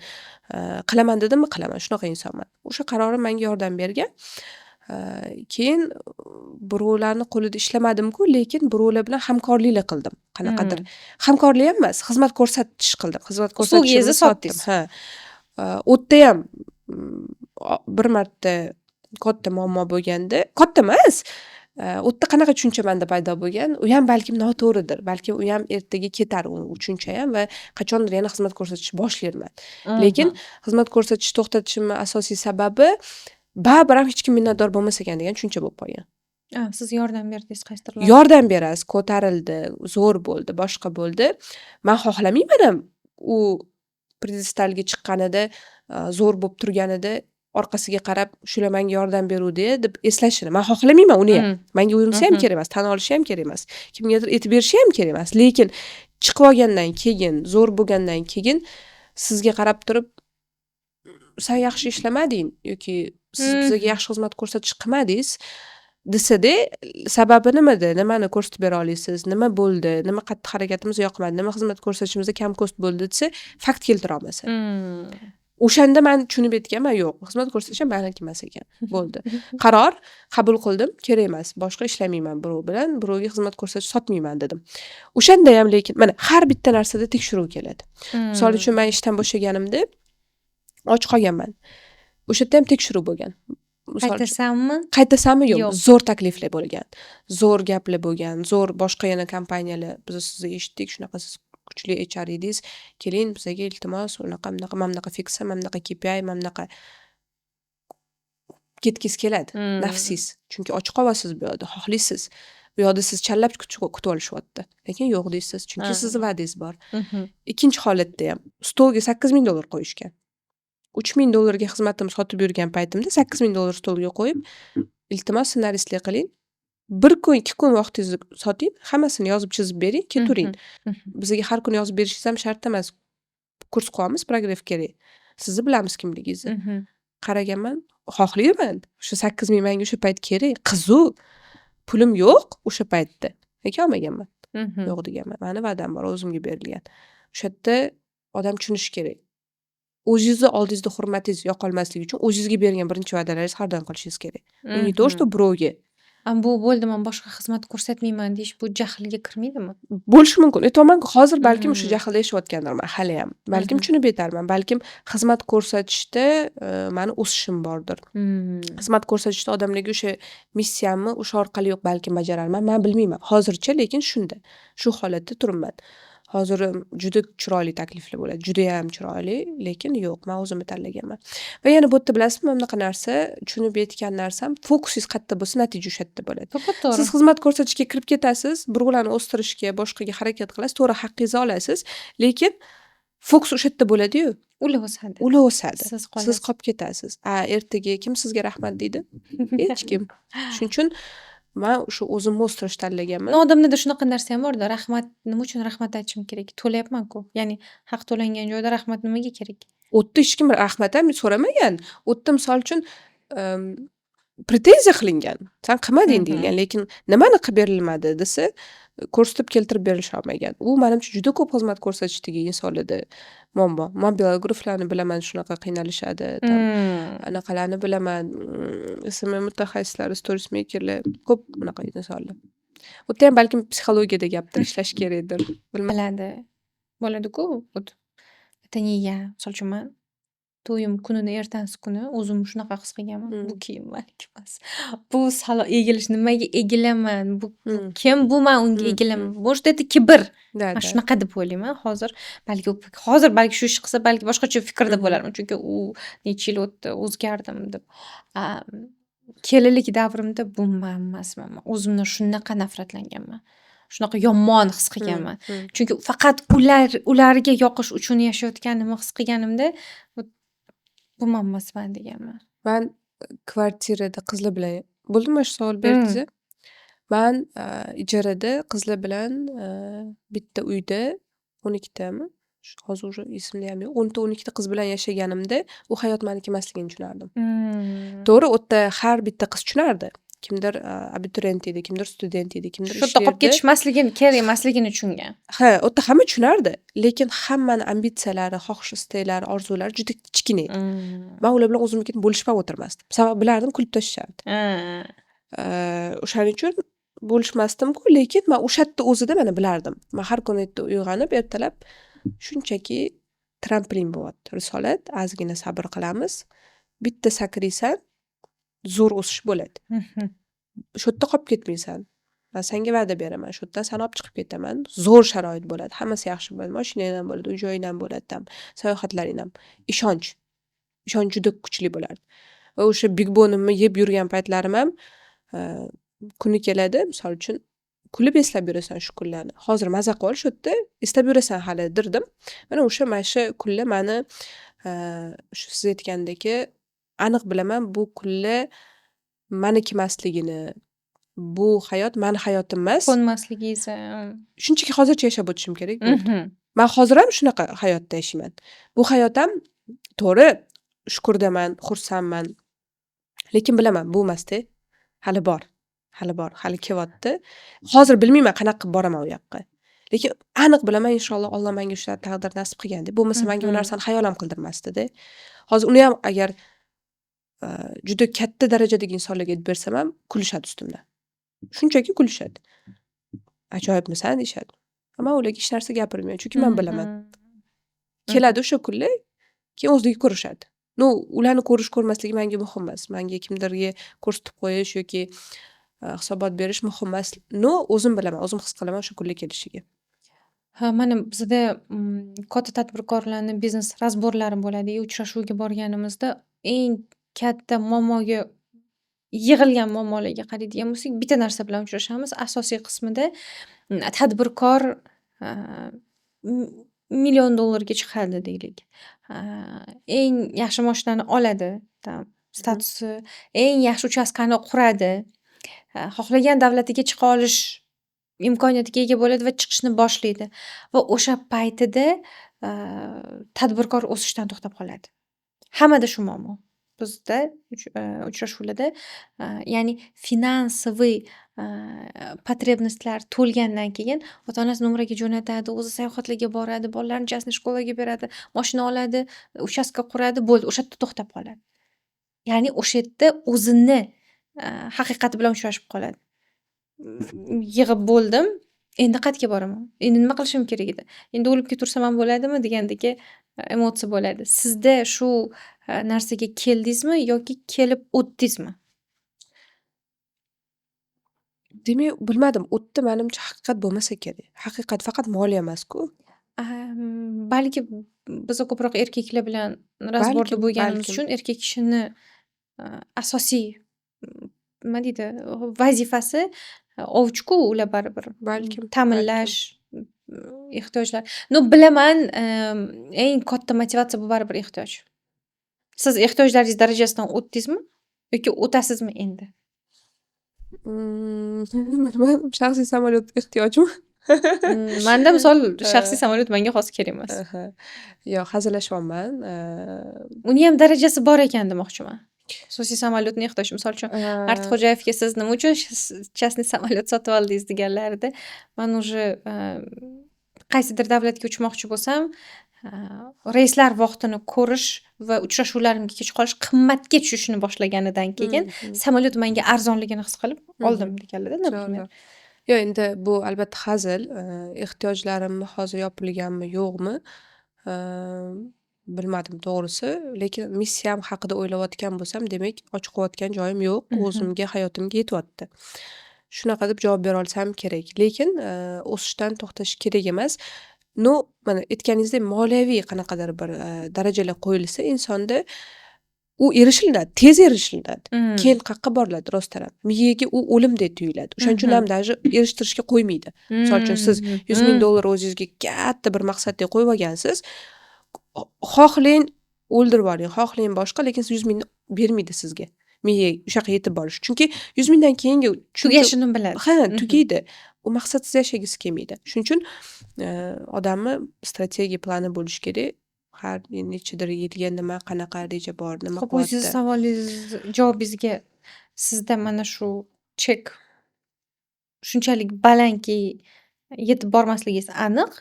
[SPEAKER 1] Qilaman dedimmi, qilaman. Shunaqa insonman. O'sha qarorim menga yordam bergan. Keyin birovlarni qo'lida ishlamadim-ku, lekin birovlar bilan hamkorliklar qildim. Qanaqadir. Hamkorlik ham emas, xizmat ko'rsatish qildim. Xizmat ko'rsatishimni sotdim. Ha. U yerda ham bir marta katta muammo bo'lganda, katta emas. U yerda qanaqa tushuncha menda paydo bo'lgan, u ham balkim noto'g'ridir. Balkim u ham ertaga ketar u tushuncha ham va qachondir yana xizmat ko'rsatishni boshlayman. Lekin xizmat ko'rsatishni to'xtatishimning asosiy sababi baribir ham hech kim minnatdor bo'lmas ekan degan tushuncha bo'lib qolgan.
[SPEAKER 2] Siz yordam berdingiz qaysidir
[SPEAKER 1] Yordam berasiz, ko'tarildi, zo'r bo'ldi, boshqa bo'ldi. Men xohlamayman ham u predestalga chiqqanida, zo'r bo'lib turganida orqasiga qarab shular menga yordam beruvdi deb eslashini. Men xohlamayman uni ham. Menga uyulsa ham kerak emas, tan olishi ham kerak emas. Kimgadir aytib berishi ham kerak emas. Lekin chiqib olgandan keyin, zo'r bo'lgandan keyin sizga qarab turib, sen yaxshi ishlamading yoki siz bizga yaxshi xizmat ko'rsatish qilmadingiz desa-da, sababi nimada? Nimani ko'rsatib bera olasiz? Nima bo'ldi? Nima qattiq harakatimiz yoqmadi? Nima xizmat ko'rsatishimizda kam ko'st bo'ldi desa, fakt keltira olmasa. O'shanda men tushunib yetganman, yo'q, xizmat ko'rsatish ham meniki emas ekan. Bo'ldi. Qaror qabul qildim, kerak emas. Boshqa ishlamayman birov bilan, birovga xizmat ko'rsatish sotmayman dedim. O'shanda ham lekin mana har bitta narsada tekshiruv keladi. Misol uchun men ishdan bo'shaganimda och qolganman. O'sha yerda ham tekshiruv bo'lgan.
[SPEAKER 2] Qaytasanmi?
[SPEAKER 1] Qaytasanmi yo'q. Zo'r takliflar bo'lgan. Zo'r gaplar bo'lgan. Zo'r boshqa yana kompaniyalar biz sizni eshitdik, shunaqa siz kuchli HR edingiz. Keling bizga iltimos, unaqa, bunaqa fiksa, bunaqa KPI, bunaqa ketgis keladi. Nafsiz. Chunki ochiq qolasiz bu yerda, xohlaysiz. Bu yerda siz challab kutib olishyapti. Lekin yo'q deysiz, chunki sizning va'dangiz bor. Ikkinchi holatda ham stolga $8,000 qo'yishgan. $3,000 ga xizmatimni sotib yurgan paytimda $8,000 stolga qo'yib, iltimos ssenaristlik qiling. 1 kun, 2 kun vaqtingizni soting, hammasini yozib chizib bering, keturing. Bizga har kun yozib berishingiz ham shart emas. Kurs qilamiz, prograf kerak. Sizni bilamiz kimligingizni. Qaraganman, xohlayman. O'sha 8,000 menga o'sha payt kerak, qiziq. Pulim yo'q o'sha paytda. Lekin olmaganman. Yo'q deganman. Meni va'dam bor, o'zimga berilgan. O'sha yerda odam tushunishi kerak. O'zingizni oldingizda hurmatingiz yo'qolmasligi uchun o'zingizga bergan birinchi va'dalaringizni har doim qilishingiz kerak. Не то, что birovga.
[SPEAKER 2] Bu bo'ldi, men boshqa xizmat ko'rsatmayman deyish bu jahlga kirmaydimi?
[SPEAKER 1] Bo'lishi mumkin. Aytaman, hozir balkim o'sha jahlda yashayotgandirman hali ham. Balkim tushunib yetarman. Balkim xizmat ko'rsatishda meni o'sishim bordir. Xizmat ko'rsatishda odamlarga o'sha missiyamni o'sha orqali yo'q balkim bajararman. Men bilmayman. Hozircha lekin shunda. Shu holatda turibman. Hozir juda chiroyli takliflar bo'ladi. Juda ham chiroyli, lekin yo'q, men o'zimni tanlaganman. Va yana bu yerda bilasizmi, bunaqa narsa, tushunib yetgan narsam, fokusingiz qayerda bo'lsa, natija o'sha yerda bo'ladi. Siz xizmat ko'rsatishga kirib ketasiz, birovlarni o'stirishga, boshqaga harakat qilasiz, to'g'ri haqqingizni olasiz, lekin fokus o'sha yerda bo'ladi-yu.
[SPEAKER 2] Ular o'sadi.
[SPEAKER 1] Ular o'sadi. Siz qolib ketasiz. Ertaga kim sizga rahmat deydi? Hech kim. Shuning uchun men o'sha o'zimni o'stirishni tanlaganman.
[SPEAKER 2] Odamlarda shunaqa narsa ham bor-da, rahmat nima uchun rahmat aytishim kerak? To'layapman-ku. Ya'ni haq to'langan joyda rahmat nimaga kerak?
[SPEAKER 1] U yerda hech kim rahmat ham so'ramagan. U yerda misol uchun pretenziya qilingan. Sen qilmading deyilgan, lekin nimani qilib berilmadi desa, ko'rsatib keltirib berisha olmagan. U menimcha juda ko'p xizmat ko'rsatishdagi insonlarda muammo. Men biograflarni bilaman, shunaqa qiynalishadi. Anaqalarni bilaman. SMM mutaxassislari, stories makerlar, ko'p bunaqa insonlar. U yerda ham balkim psixologiyada gapdir, ishlash kerakdir.
[SPEAKER 2] Biladi. Bo'ladi-ku. Taniya, misol uchun men to'yim kunini ertasi kuni o'zim shunaqa his qilganman. Bu kiyim meniki emas. Bu salon egilish nimaga egilaman? Bu kim bu men unga egilaman? Может, это kibr. Men shunaqa deb o'ylayman. Hozir balki shu ish qilsa, balki boshqacha fikrda bo'larman. Chunki u necha yil o'tdi, o'zgardim deb. Kelinlik davrimda bu men emasman. O'zimdan shunaqa nafratlanganman. Shunaqa yomon his qilganman. Chunki faqat ularga yoqish uchun yashayotganimni his qilganimda bu men emasman deganman.
[SPEAKER 1] Men kvartirada qizlar bilan bo'ldimi shu savol berdingiz? Men ijarada qizlar bilan bitta uyda 12 tami hozir уже esimda ham yo'q. 10-12 qiz bilan yashaganimda u hayot meniki emasligini tushunardim. To'g'ri, u yerda har bitta qiz tushunardi. Kimdir abituriyent edi, kimdir student edi, kimdir
[SPEAKER 2] Shu yerda qolib
[SPEAKER 1] ishlardi.
[SPEAKER 2] ketishmasligini, kerak emasligini tushungan.
[SPEAKER 1] Ha, u yerda hamma tushunardi, lekin hammani ambitsiyalari, xohish istaklari, orzulari juda kichkina edi. Men ular bilan o'zimnikini bo'lishib ham o'tirmasdim. Sababi bilardim, kulib tashlashardi. O'shaning uchun bo'lishmasdim-ku, lekin men o'sha yerda o'zida mana bilardim. Men har kuni erta uyg'onib, ertalab shunchaki tramplin bo'lyapti. Risolat, ozgina sabr qilamiz. Bitta sakraysan, zo'r o'sish bo'ladi. Shu yerda qolib ketmaysan. Men senga va'da beraman. Shu yerdan seni olib chiqib ketaman. Zo'r sharoit bo'ladi. Hammasi yaxshi bo'ladi. Mashinang ham bo'ladi, uy-joying ham bo'ladi, sayohatlaring ham. Ishonch. Ishonch juda kuchli bo'lardi. Va o'sha Big Bonimni yeb yurgan paytlarim ham kuni keladi, misol uchun kulib eslab yurasan shu kunlarni. Hozir maza qil shu yerda eslab yurasan hali dirdim. Mana o'sha kunlar meni shu siz aytgandek aniq bilaman, bu kunlar meniki emasligini, bu hayot meni hayotim emas.
[SPEAKER 2] Ko'nmasligingizni.
[SPEAKER 1] Shunchaki hozircha yashab o'tishim kerak bo'ldi. Men hozir ham shunaqa hayotda yashayman. Bu hayot ham to'g'ri, shukurdaman, xursandman. Lekin bilaman, bu emas-da. Hali bor. Hali kelyapti. Hozir bilmayman qanaqa qilib boraman u yoqqa. Lekin aniq bilaman, inshaalloh Alloh menga shu taqdir nasib qilganda. Bo'lmasa menga bu narsani xayol ham qildirmasdi-da. Hozir uni ham agar juda katta darajadagi insonlarga aytib bersam ham kulishadi ustimdan. Shunchaki kulishadi. Ajoyibmisan deyishadi. Men ularga hech narsa gapirmayman, chunki men bilaman. Keladi o'sha kunlar, keyin o'zligi ko'rishadi. Ularni ko'rmasligi menga muhim emas. Menga kimdirga ko'rsatib qo'yish yoki hisobot berish muhim emas. O'zim bilaman, o'zim his qilaman o'sha kunlar kelishiga.
[SPEAKER 2] Ha, mana bizda katta tadbirkorlarning biznes razborlari bo'ladi. Uchrashuvga borganimizda eng katta muammoga yig'ilgan muammolarga qaraydigan bo'lsak, bitta narsa bilan uchrashamiz. Asosiy qismida tadbirkor $1,000,000 chiqadi deylik. Eng yaxshi mashinani oladi, statusi, eng yaxshi uchastkani quradi. Xohlagan davlatiga chiqa olish imkoniyatiga ega bo'ladi va chiqishni boshlaydi. Va o'sha paytida tadbirkor o'sishdan to'xtab qoladi. Hammada shu muammo. Bizda uchrashuvlarda ya'ni finansiviy потребностьlar to'lgandan keyin ota-onasi numeraga jo'natadi, o'zi sayohatlarga boradi, bolalarini частный shkolaga beradi, mashina oladi, uchastka quradi, bo'ldi, o'sha yerda to'xtab qoladi. Ya'ni o'sha yerda o'zini haqiqati bilan uchrashib qoladi. Yig'ib bo'ldim, endi qayerga boraman? Endi nima qilishim kerak edi? Endi o'lib ketaversam ham bo'ladimi degandek emotsiya bo'ladi. Sizda shu narsaga keldingizmi yoki kelib o'tdingizmi?
[SPEAKER 1] Demak, bilmadim, o'tdi, menimcha haqiqat bo'lmasa kerak. Haqiqat faqat moliya emas-ku.
[SPEAKER 2] Balki biz ko'proq erkaklar bilan razborda bo'lganimiz uchun erkak kishini asosiy nima deydi, vazifasi ovchi-ku, ular baribir.
[SPEAKER 1] Balkim
[SPEAKER 2] ta'minlash ehtiyojlar. Bilaman, eng katta motivatsiya bu baribir ehtiyoj. Siz ehtiyojlaringiz darajasidan o'tdingizmi yoki o'tasizmi endi?
[SPEAKER 1] Shaxsiy samolyot ehtiyojmi?
[SPEAKER 2] Menda misol shaxsiy samolyot menga hozir kerak emas.
[SPEAKER 1] Yo'q, hazillashyapman.
[SPEAKER 2] Uni ham darajasi bor ekan demoqchiman. Xususiy samolyotni ehtiyoj, misol uchun Ortiqxo'jayevga siz nima uchun частный samolyot sotib oldingiz deganlarida, men уже qaysidir davlatga uchmoqchi bo'lsam, reyslar vaqtini ko'rish va uchrashuvlarimga kech qolish qimmatga tushishni boshlaganidan keyin samolyot menga arzonligini his qilib oldim deganlarda, например.
[SPEAKER 1] Yo'q, endi bu albatta hazil. Ehtiyojlarimni hozir yopilganmi, yo'qmi? Bilmadim to'g'risi, lekin missiyam haqida o'ylayotgan bo'lsam, demak, ochiq qo'yayotgan joyim yo'q, o'zimga, hayotimga yetyapti. Shunaqa deb javob bera olsam kerak. Lekin o'sishdan to'xtash kerak emas. Mana aytganingizdek, moliyaviy qanaqadir bir darajalar qo'yilsa, insonda u erishiladi, tez erishiladi. Keyin qayerqa boriladi rostdan ham. Miyaga u o'limdek tuyuladi. O'shaning uchun ham даже erishtirishga qo'ymaydi. Misol uchun siz $100,000 o'zingizga katta bir maqsadga qo'yib olgansiz, xohlang o'ldirib oling, xohlang boshqa, lekin 100,000 bermaydi sizga. miya o'shayoqqa yetib borish. Chunki 100 mingdan keyingi
[SPEAKER 2] Tugashini biladi.
[SPEAKER 1] tugaydi. U maqsadsiz yashagisi kelmaydi. Shuning uchun odamni strategiya plani bo'lishi kerak. Har nechadir yilga nima, qanaqa reja bor, nima
[SPEAKER 2] Xo'p, o'zingiz
[SPEAKER 1] qilyapti.
[SPEAKER 2] savolingiz javobingizga sizda mana shu chek shunchalik balandki, yetib bormasligingiz aniq.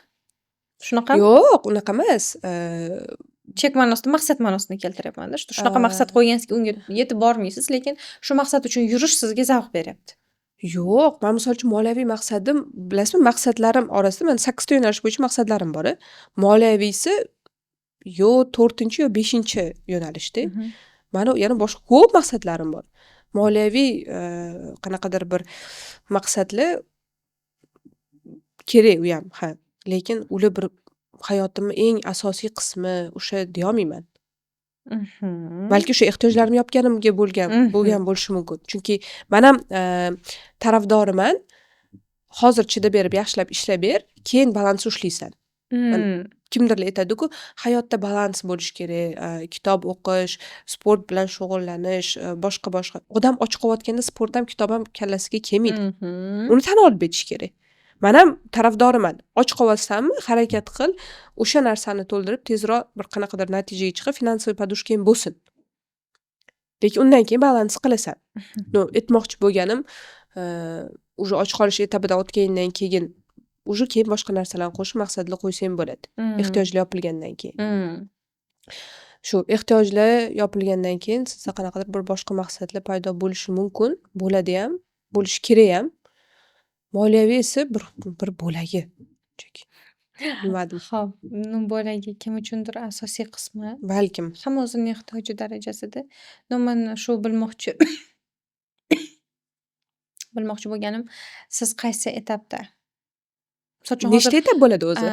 [SPEAKER 2] Shunaqami?
[SPEAKER 1] Yo'q, unaqa emas.
[SPEAKER 2] Chek ma'nosida maqsad ma'nosini keltiryapman-da. Shunaqa maqsad qo'ygansizki, unga yetib bormaysiz, lekin shu maqsad uchun yurish sizga zavq beryapti.
[SPEAKER 1] Yo'q, men misol uchun moliyaviy maqsadim, bilasizmi, maqsadlarim orasida men 8 ta yo'nalish bo'yicha maqsadlarim bor. Moliyaviysi yo 4-chi yo 5-chi yo'nalishda. Mani yana boshqa ko'p maqsadlarim bor. Moliyaviy qanaqadir bir maqsadlar kerak u ham, ha. Lekin ular bir hayotimning eng asosiy qismi o'sha deya olmayman. Balki o'sha ehtiyojlarimni yopganimga bo'lgan bo'lishi mumkin. Chunki men ham tarafdoriman. Hozir chidab berib, yaxshilab ishlab ber, keyin balans ushlaysan. Kimdirlar aytadi-ku, hayotda balans bo'lishi kerak, kitob o'qish, sport bilan shug'ullanish, boshqa. Odam och qolayotganda sport ham, kitob ham kallasiga kelmaydi. Uni tan olib betish kerak. Men ham tarafdoriman. Och qolyapsanmi, harakat qil, o'sha narsani to'ldirib tezroq bir qanaqadir natijaga chiqib, finansiy podushkang bo'lsin. Lekin undan keyin balans qilasan. No, aytmoqchi bo'lganim, уже och qolish etapidan o'tgandan keyin keyin boshqa narsalarni qo'shib maqsadlar qo'ysang bo'ladi. Ehtiyojlar yopilgandan keyin. Shu ehtiyojlar yopilgandan keyin sizda qanaqadir bir boshqa maqsadlar paydo bo'lishi mumkin, bo'ladi ham, bo'lishi kerak ham. Moliyaviy esa bir bo'lagi. Bilmadim.
[SPEAKER 2] Xo'p, bo'lagi kim uchundir asosiy qismi.
[SPEAKER 1] Balkim.
[SPEAKER 2] Hamma o'zining ehtiyoji darajasida. Men shu bilmoqchi bo'lganim, siz qaysi etapda? Misol uchun
[SPEAKER 1] Nechta etap bo'ladi o'zi?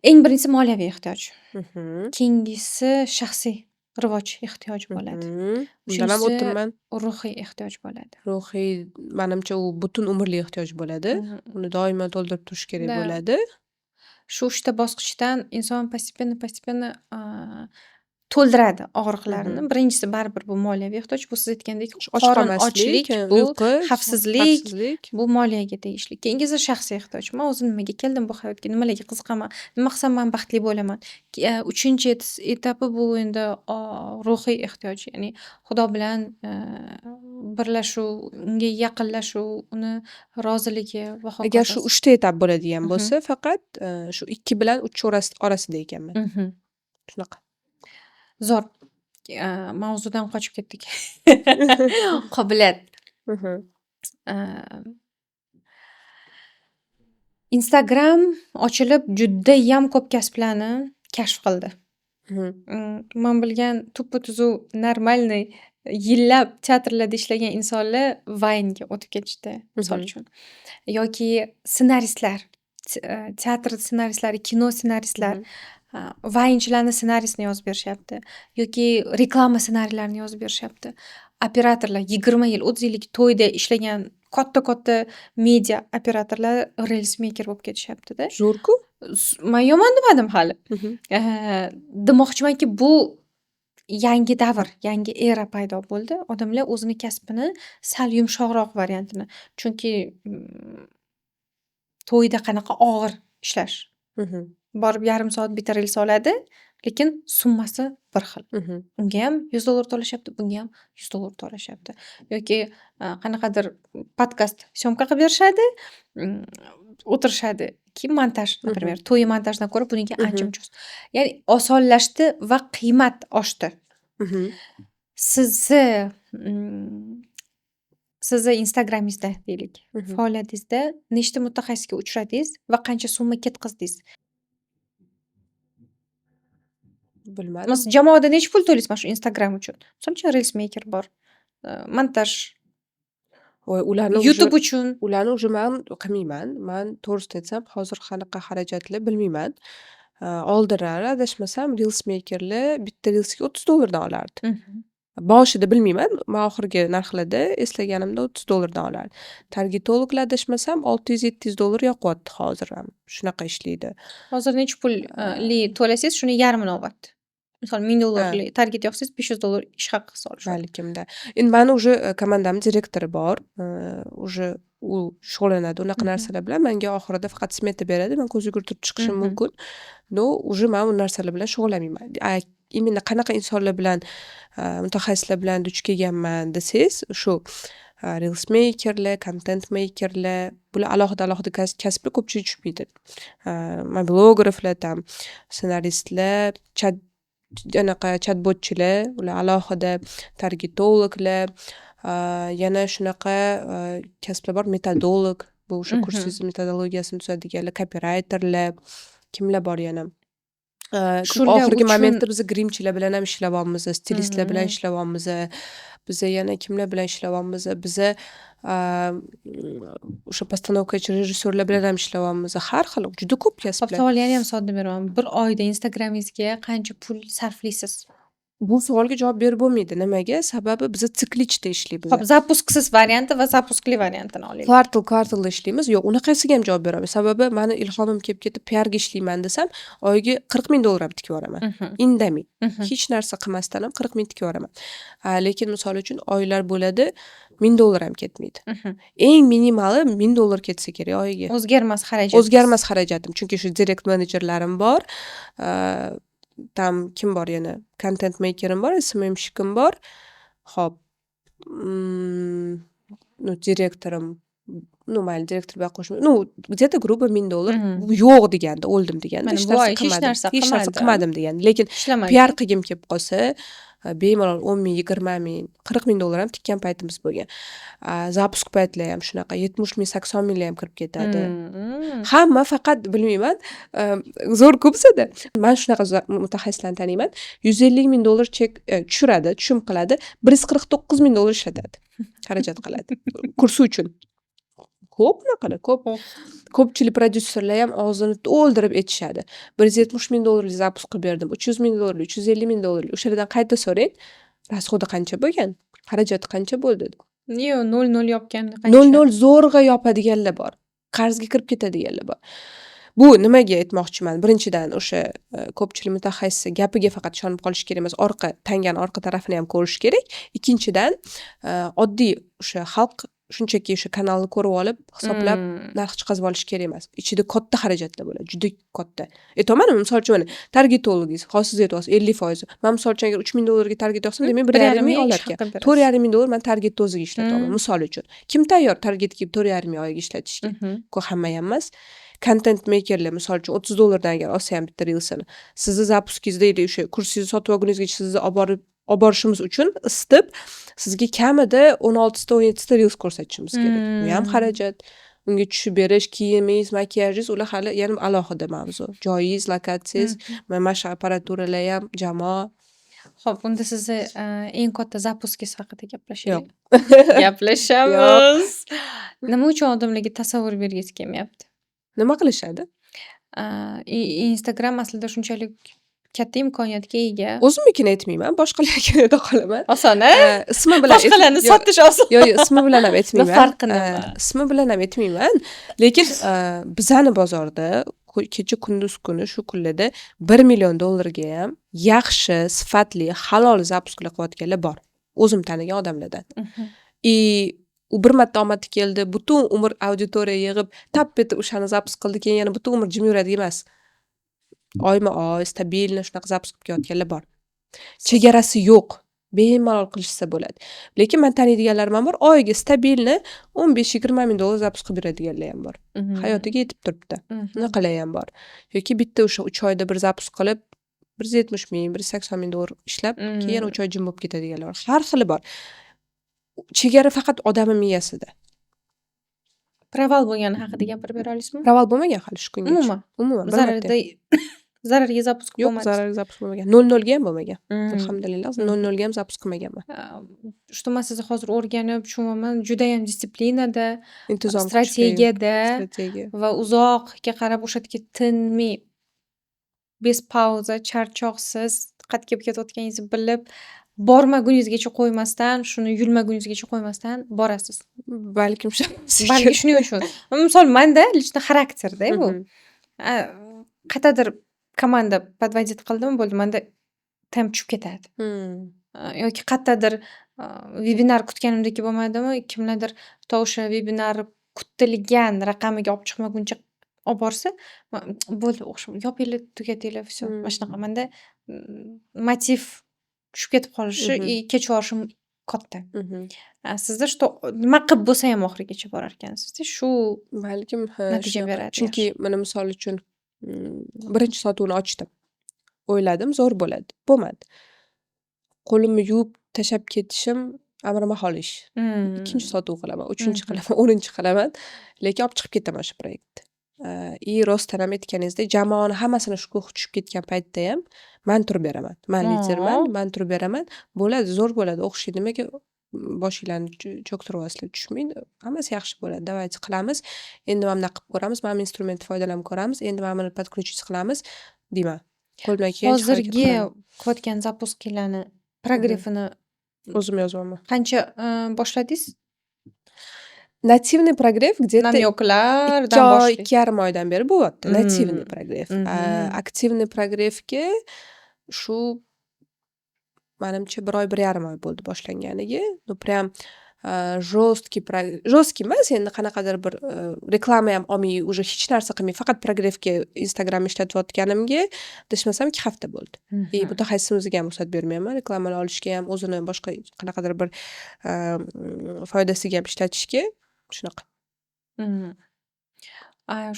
[SPEAKER 2] Eng birinchisi moliyaviy ehtiyoj. Keyingisi shaxsiy rivoj ehtiyoj bo'ladi.
[SPEAKER 1] Undan ham o'tdim.
[SPEAKER 2] Ruhiy ehtiyoj bo'ladi.
[SPEAKER 1] Ruhiy, menimcha u butun umrli ehtiyoj bo'ladi. Uni doimo to'ldirib turish kerak bo'ladi.
[SPEAKER 2] Shu 3 ta bosqichdan inson постепенно to'ldiradi og'riqlarini. Birinchisi baribir bu moliyaviy ehtiyoj. Bu siz aytgandek qorin ochlik, bu xavfsizlik, bu moliyaga tegishli. Keyingisi shaxsiy ehtiyoj. Men o'zim nimaga keldim bu hayotga, nimalarga qiziqaman, nima qilsam men baxtli bo'laman. 3-etapi bu endi ruhiy ehtiyoj, ya'ni Xudo bilan birlashuv, unga yaqinlashuv, uni roziligi va hokazo.
[SPEAKER 1] Agar shu 3 ta etap bo'ladigan bo'lsa, faqat shu 2 bilan 3 orasida ekanman. Shunaqa.
[SPEAKER 2] Zo'r. Mavzudan qochib ketdik. Qobiliyat. Instagram ochilib judayam ko'p kasblarni kashf qildi. Men bilgan tuppa-tuzuv normalniy yillab teatrlarda ishlagan insonlar Vine'ga o'tib ketishdi, misol uchun. Yoki ssenaristlar, teatr ssenaristlari, kino ssenaristlari Vine'chilarni ssenarisini yozib berishyapti. Yoki reklama ssenariylarini yozib berishyapti. Operatorlar 20 yil, 30 yillik to'yda ishlagan katta media operatorlar reels maker bo'lib ketishyapti-da.
[SPEAKER 1] Zo'rku.
[SPEAKER 2] Men yomon demadim hali. Demoqchimanki, bu yangi davr, yangi era paydo bo'ldi. Odamlar o'zini kasbini sal yumshoqroq variantini. Chunki to'yda qanaqa og'ir ishlash. Borib yarim soat bitta reels oladi, lekin summasi bir xil. Unga ham $100 to'lashyapti, bunga ham $100 to'lashyapti. Yoki qanaqadir podkast syomka qilib berishadi, o'tirishadi. Keyin montaj, например, to'y montajdan ko'ra buniki ancha mujuz. Ya'ni osonlashdi va qiymat oshdi. Sizni Instagramingizda deylik, faoliyatingizda nechta mutaxassisga uchradingiz va qancha summa ketqizdingiz?
[SPEAKER 1] Bilmadim.
[SPEAKER 2] Siz jamoada necha pul to'laysiz mana shu Instagram uchun? Misol uchun reels maker bor, montaj,
[SPEAKER 1] ularni
[SPEAKER 2] YouTube uchun.
[SPEAKER 1] Ularni уже men qilmayman. Men to'g'risini aytsam, hozir qanaqa xarajatlar bilmayman. Oldinlar adashmasam reels makerlar bitta reelsga $30 dan olardi. Boshida bilmayman, men oxirgi narxlarda eslaganimda $30 dan olardi. Targetologlar adashmasam $600-700 yoqyapti hozir ham. Shunaqa ishlaydi.
[SPEAKER 2] Hozir necha pulli to'lasangiz, shuni yarmini olyapti. Misol $1000 target yoqsangiz $500 ish haqi solishadi.
[SPEAKER 1] Balkimda. Endi mani уже komandamni direktori bor. Уже u shug'ullanadi unaqa narsalar bilan. Menga oxirida faqat smeta beradi. Men ko'z yugurtirib chiqishim mumkin. No, уже men u narsalar bilan shug'ullanmayman. Именно qanaqa insonlar bilan, mutaxassislar bilan duch kelganman desangiz, shu reels makerlar, content makerlar, bular alohida kasbga ko'pchilik tushmaydi. Mobilograflar, tam ssenaristlar, anaqa chatbotchilar, ular alohida targetologlar, yana shunaqa kasblar bor, metodolog, bu o'sha kursingiz metodologiyasini tuzadiganlar, copywriterlar, kimlar bor yana?
[SPEAKER 2] Shular
[SPEAKER 1] Oxirgi
[SPEAKER 2] uchun
[SPEAKER 1] momentda biz grimchilar bilan ham ishlayapmiz, stilistlar bilan ishlayapmiz. Biza yana kimlar bilan ishlayapmiz? Biza o'sha postanovkachi rejissyorlar bilan ham ishlayapmiz. Har xil, juda ko'p
[SPEAKER 2] Hop,
[SPEAKER 1] kasblar.
[SPEAKER 2] savol yana ham sodda beraman. Bir oyda Instagramingizga qancha pul sarflaysiz?
[SPEAKER 1] Bu savolga javob berib bo'lmaydi. Nimaga? Sababi biz siklichda ishlaymiz.
[SPEAKER 2] Hop, zapuskisiz varianti va zapuskli variantini olaylik.
[SPEAKER 1] Kvartalda ishlaymiz. Yo'q, unaqasiga ham javob beraman. Sababi mani ilhomim kelib ketib PR ga ishlayman desam, oyiga $40,000 ham tikib yuboraman. Indamay. Hech narsa qilmasdan ham 40,000 tikib yuboraman. Lekin misol uchun oylar bo'ladi, $1000 ham ketmaydi. Eng minimali $1000 ketsa kerak oyiga.
[SPEAKER 2] O'zgarmas xarajat.
[SPEAKER 1] O'zgarmas xarajatim, chunki shu direct menejerlarim bor. Tam kim bor yana? Content makerim bor, SMM-shikim bor. Hop. Direktorim, mayli, direktor bilan qo'shma. Где-то грубо $1000 bu yo'q deganda, o'ldim deganda,
[SPEAKER 2] Mana bu oy hech narsa
[SPEAKER 1] qilmadim deganda. Lekin
[SPEAKER 2] Ishlamadi.
[SPEAKER 1] PR qilgim kelib qolsa, bemalol 10,000, 20,000, $40,000 ham tikkan paytimiz bo'lgan. Zapusk paytlar ham shunaqa 70,000, 80,000 ham kirib ketadi. Hamma faqat bilmayman, zo'r ko'psada. Men shunaqa mutaxassislarni taniyman. $150,000 chek tushiradi, tushum qiladi, $149,000 ishlatadi. Xarajat qiladi. Kursi uchun. Ko'p unaqalar, ko'p. Ko'pchilik prodyuserlar ham og'zini to'ldirib aytishadi. $170,000 zapusk qilib berdim, $300,000, $350,000. O'shalardan qayta so'rang, rasxodi qancha bo'lgan? Xarajati qancha bo'ldi?
[SPEAKER 2] Yo'q, 0 yopganda qancha?
[SPEAKER 1] 0 zo'rg'a yopadiganlar bor. Qarzga kirib ketadiganlar bor. Bu nimaga aytmoqchiman? Birinchidan o'sha ko'pchilik mutaxassis gapiga faqat ishonib qolish kerak emas, tangani orqa tarafini ham ko'rish kerak. Ikkinchidan, oddiy o'sha xalq shunchaki o'sha kanalni ko'rib olib, hisoblab narx chiqazib olish kerak emas. Ichida katta xarajatlar bo'ladi, juda katta. Aytaman, misol uchun mana targetologingiz, hozir siz aytyapsiz 50%. Men misol uchun agar $3,000 ga target yoqsam, demak $1,500 olarkan. $4,500 men targetni o'ziga ishlataman, misol uchun. Kim tayyor targetga $4,500 oyiga ishlatishga? Hamma ham emas. Content makerlar misol uchun $30 dan agar olsa ham bitta reelsini, sizni zapuskingizda o'sha kursingizni sotib olguningizgacha sizni olib borishimiz uchun isitib, sizga kamida 16 ta 17 ta reels ko'rsatishimiz kerak. Bu ham xarajat. Unga tushib berish, kiyimingiz, makiyajingiz, ular hali yana alohida mavzu. Joyingiz, lokatsiyangiz, mana shu apparaturalar ham, jamoa.
[SPEAKER 2] Xo'p, unda sizni eng katta zapuskingiz haqida gaplashaylik.
[SPEAKER 1] Yo'q.
[SPEAKER 2] Gaplashamiz. Nima uchun odamlarga tasavvur bergisi kelmayapti?
[SPEAKER 1] Nima qilishadi?
[SPEAKER 2] Instagram aslida shunchalik katta imkoniyatga ega.
[SPEAKER 1] O'zimnikini aytmayman, boshqalarga ayta qolaman.
[SPEAKER 2] Oson-a?
[SPEAKER 1] Ismi bilan
[SPEAKER 2] boshqalarni sotish oson.
[SPEAKER 1] Yo'q, ismi bilan ham aytmayman.
[SPEAKER 2] Farqi nima?
[SPEAKER 1] Ismi bilan ham aytmayman, lekin bizani bozorda kecha kunduz kuni shu kunlarda $1,000,000 ga ham yaxshi, sifatli, halol zapusklar qilayotganlar bor. O'zim tanigan odamlardan. U bir marta omadi keldi, butun umr auditoriya yig'ib, tap etib o'shani zapusk qildi, keyin yana butun umr jim yuradi emas. Oyma-oy, stabilni shunaqa zapusk qilib kelayotganlar bor. Chegarasi yo'q. Bemalol qilishsa bo'ladi. Lekin men taniydiganlarim ham bor, oyiga stabilni $15-20,000 zapusk qilib beradiganlar ham bor. Hayotiga yetib turibdi. Unaqalar ham bor. Yoki bitta o'sha 3 oyda bir zapusk qilib $170,000, $180,000 ishlab, keyin 3 oy jim bo'lib ketadiganlar bor. Har xili bor. Chegara faqat odamning miyasida.
[SPEAKER 2] Proval bo'lgani haqida gapirib bera olasizmi?
[SPEAKER 1] Proval bo'lmagan hali shu kungacha.
[SPEAKER 2] Umuman. Zararga zapusk
[SPEAKER 1] yo'q,
[SPEAKER 2] bo'lmadi.
[SPEAKER 1] zararga zapusk bo'lmagan. 0 ga ham bo'lmagan. Alhamdulillah, 0 ga ham zapusk qilmaganman.
[SPEAKER 2] Что men sizni hozir o'rganib, tushunaman, juda ham disiplinada,
[SPEAKER 1] Intizom,
[SPEAKER 2] strategiyada
[SPEAKER 1] strategiya.
[SPEAKER 2] va uzoqga qarab o'sha yerga tinmay, bez pauza, charchoqsiz, qad kelib ketayotganingizni bilib, bormaguningizgacha qo'ymasdan, shuni yulmaguningizgacha qo'ymasdan borasiz.
[SPEAKER 1] Balkim
[SPEAKER 2] Balki shuning uchun. Misol menda lично xarakterda bu. Qayerdadir komanda podvодить qildimi bo'ldi. Menda temp tushib ketadi.
[SPEAKER 1] Hmm.
[SPEAKER 2] Yoki qayerdadir vebinar kutganimdaki bo'lmaydimi? Kimlardir to o'sha vebinar kutilgan raqamiga olib chiqmaguncha olib borsa, bo'ldi yopinglar, tugatinglar, всё. Mana shunaqa. Manda motiv tushib ketib qolishi и kech yuborishim katta. Sizda что nima qilib bo'lsa ham oxirigacha borarkansizda. Shu
[SPEAKER 1] Balkim
[SPEAKER 2] natija
[SPEAKER 1] shunaqa.
[SPEAKER 2] beradi
[SPEAKER 1] Chunki
[SPEAKER 2] yaxshi.
[SPEAKER 1] mana misol uchun birinchi sotuvni ochdim. O'yladim zo'r bo'ladi. Bo'lmadi. Qo'limni yuvib tashab ketishim amrimahol ish. Ikkinchi sotuv qilaman, uchinchi qilaman, 10-chi qilaman, lekin olib chiqib ketaman shu proyektni. И rostdan ham aytganingizdek, jamoani hammasini shu tushib ketgan paytda ham men turib beraman. Men liderman, men turib beraman. Bo'ladi, zo'r bo'ladi. O'xshi nimaga boshinglarni cho'ktiryapsizlar, tushmaydi. Hammasi yaxshi bo'ladi. Давайте qilamiz. Endi mana bunaqa qilib ko'ramiz. Mana bu instrumentni foydalanib ko'ramiz. Endi mana buni подключить qilamiz deyman. Qo'limdan kelgancha harakat
[SPEAKER 2] Hozirgi
[SPEAKER 1] qilaman.
[SPEAKER 2] qilayotgan zapusklarni progreffini
[SPEAKER 1] O'zim yozyapman.
[SPEAKER 2] qancha boshladingiz?
[SPEAKER 1] Nativniy progreff где-то
[SPEAKER 2] Namyoqlardan
[SPEAKER 1] 2
[SPEAKER 2] boshlaysiz.
[SPEAKER 1] 2,5 oydan beri bo'lyapti. Nativniy progreff.
[SPEAKER 2] Mhm.
[SPEAKER 1] Aktivniy progreffga shu menimcha 1 oy, 1,5 oy bo'ldi boshlanganiga. Ну прям жесткий emas, endi qanaqadir bir reklama ham olmay, уже hech narsa qilmay, faqat progreffga Instagram ishlatayotganimga deshmasam 2 hafta bo'ldi. И mutaxassisimizga ham ruxsat bermayman, reklamalar olishga ham, o'zini boshqa qanaqadir bir foydasiga ham ishlatishga. Shunaqa.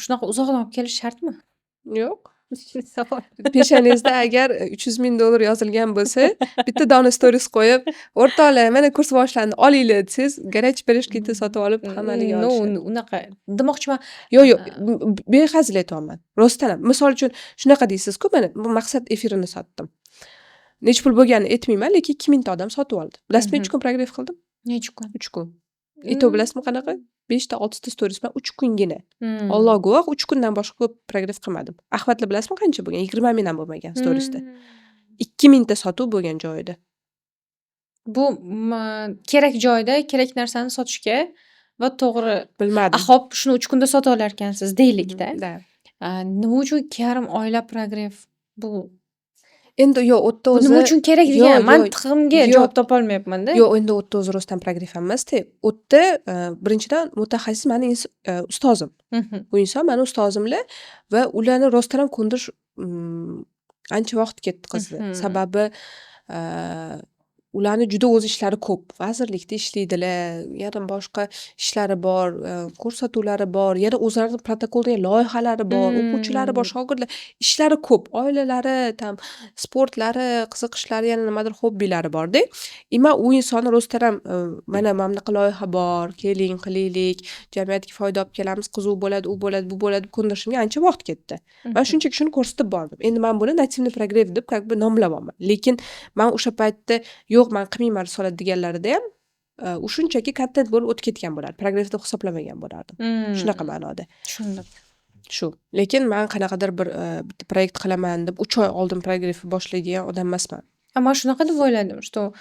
[SPEAKER 2] Shunaqa uzoqdan olib kelish shartmi?
[SPEAKER 1] Yo'q. Peshonangizda agar $300,000 yozilgan bo'lsa, bitta dona stories qo'yib, o'rtoqlar, mana kurs boshlandi, olinglar desangiz, garaj berishkitni sotib olib hammaniga olishadi.
[SPEAKER 2] Unaqa demoqchiman.
[SPEAKER 1] Yo'q, behazil aytyapman. Rostdan ham. Misol uchun shunaqa deysiz-ku, mana bu maqsad efirini sotdim. Nech pul bo'lganini aytmayman, lekin 2000 ta odam sotib oldi. Bilasizmi, necha kun progreff qildim?
[SPEAKER 2] Necha kun?
[SPEAKER 1] 3 kun. Eto bilasizmi qanaqa? 5 ta 6 ta stories bilan 3 kungina. Alloh guvoh, 3 kundan boshqa ko'p progreff qilmadim. Ahvatlar bilasizmi qancha bo'lgan? 20 ming ham bo'lmagan storiesda. 2000 ta sotuv bo'lgan joyida.
[SPEAKER 2] Bu kerak joyda kerak narsani sotishga va to'g'ri
[SPEAKER 1] Bilmadim.
[SPEAKER 2] hop shuni 3 kunda sota olarkansiz deylikda.
[SPEAKER 1] Da.
[SPEAKER 2] Nima uchun 2,5 oylab progreff? Bu
[SPEAKER 1] Endi yo'q, u yerda o'zi
[SPEAKER 2] nima uchun kerak degan
[SPEAKER 1] yo'q,
[SPEAKER 2] mantiqimga
[SPEAKER 1] yo'q.
[SPEAKER 2] javob topolmayapman-da.
[SPEAKER 1] Yo'q, endi u yerda o'zi rostdan progreff emasda. U yerda birinchidan mutaxassis meni ustozim. Bu inson meni ustozimlar va ularni rostdan ham ko'ndirish ancha vaqt ketdi. Sababi ularni juda o'z ishlari ko'p. Vazirlikda ishlaydilar, yana boshqa ishlari bor, ko'rsatuvlari bor, yana o'zlarining protokoldagi loyihalari bor, o'quvchilari bor, shogirdlar, ishlari ko'p, oilalari, tam sportlari, qiziqishlari, yana nimadir hobbilari bor-da. Men u insonni rostdan ham mana bunaqa loyiha bor, keling, qilaylik, jamiyatga foyda olib kelamiz, qiziq bo'ladi, u bo'ladi, bu bo'ladi, ko'ndirishimga ancha vaqt ketdi. Men shunchaki shuni ko'rsatib bordim. Endi men buni nativniy progreff deb как бы nomlayapman. Lekin men o'sha paytda yo'q, men qilmayman risolat deganlarida ham u shunchaki katta bo'lib o'tib ketgan bo'lardi. Progreff deb hisoblamagan bo'lardim. Shunaqa ma'noda.
[SPEAKER 2] Tushundim.
[SPEAKER 1] Shu. Lekin men qanaqadir bir bitta proyekt qilaman deb 3 oy oldin progreffni boshlaydigan odam emasman.
[SPEAKER 2] Men shunaqa deb o'yladim, что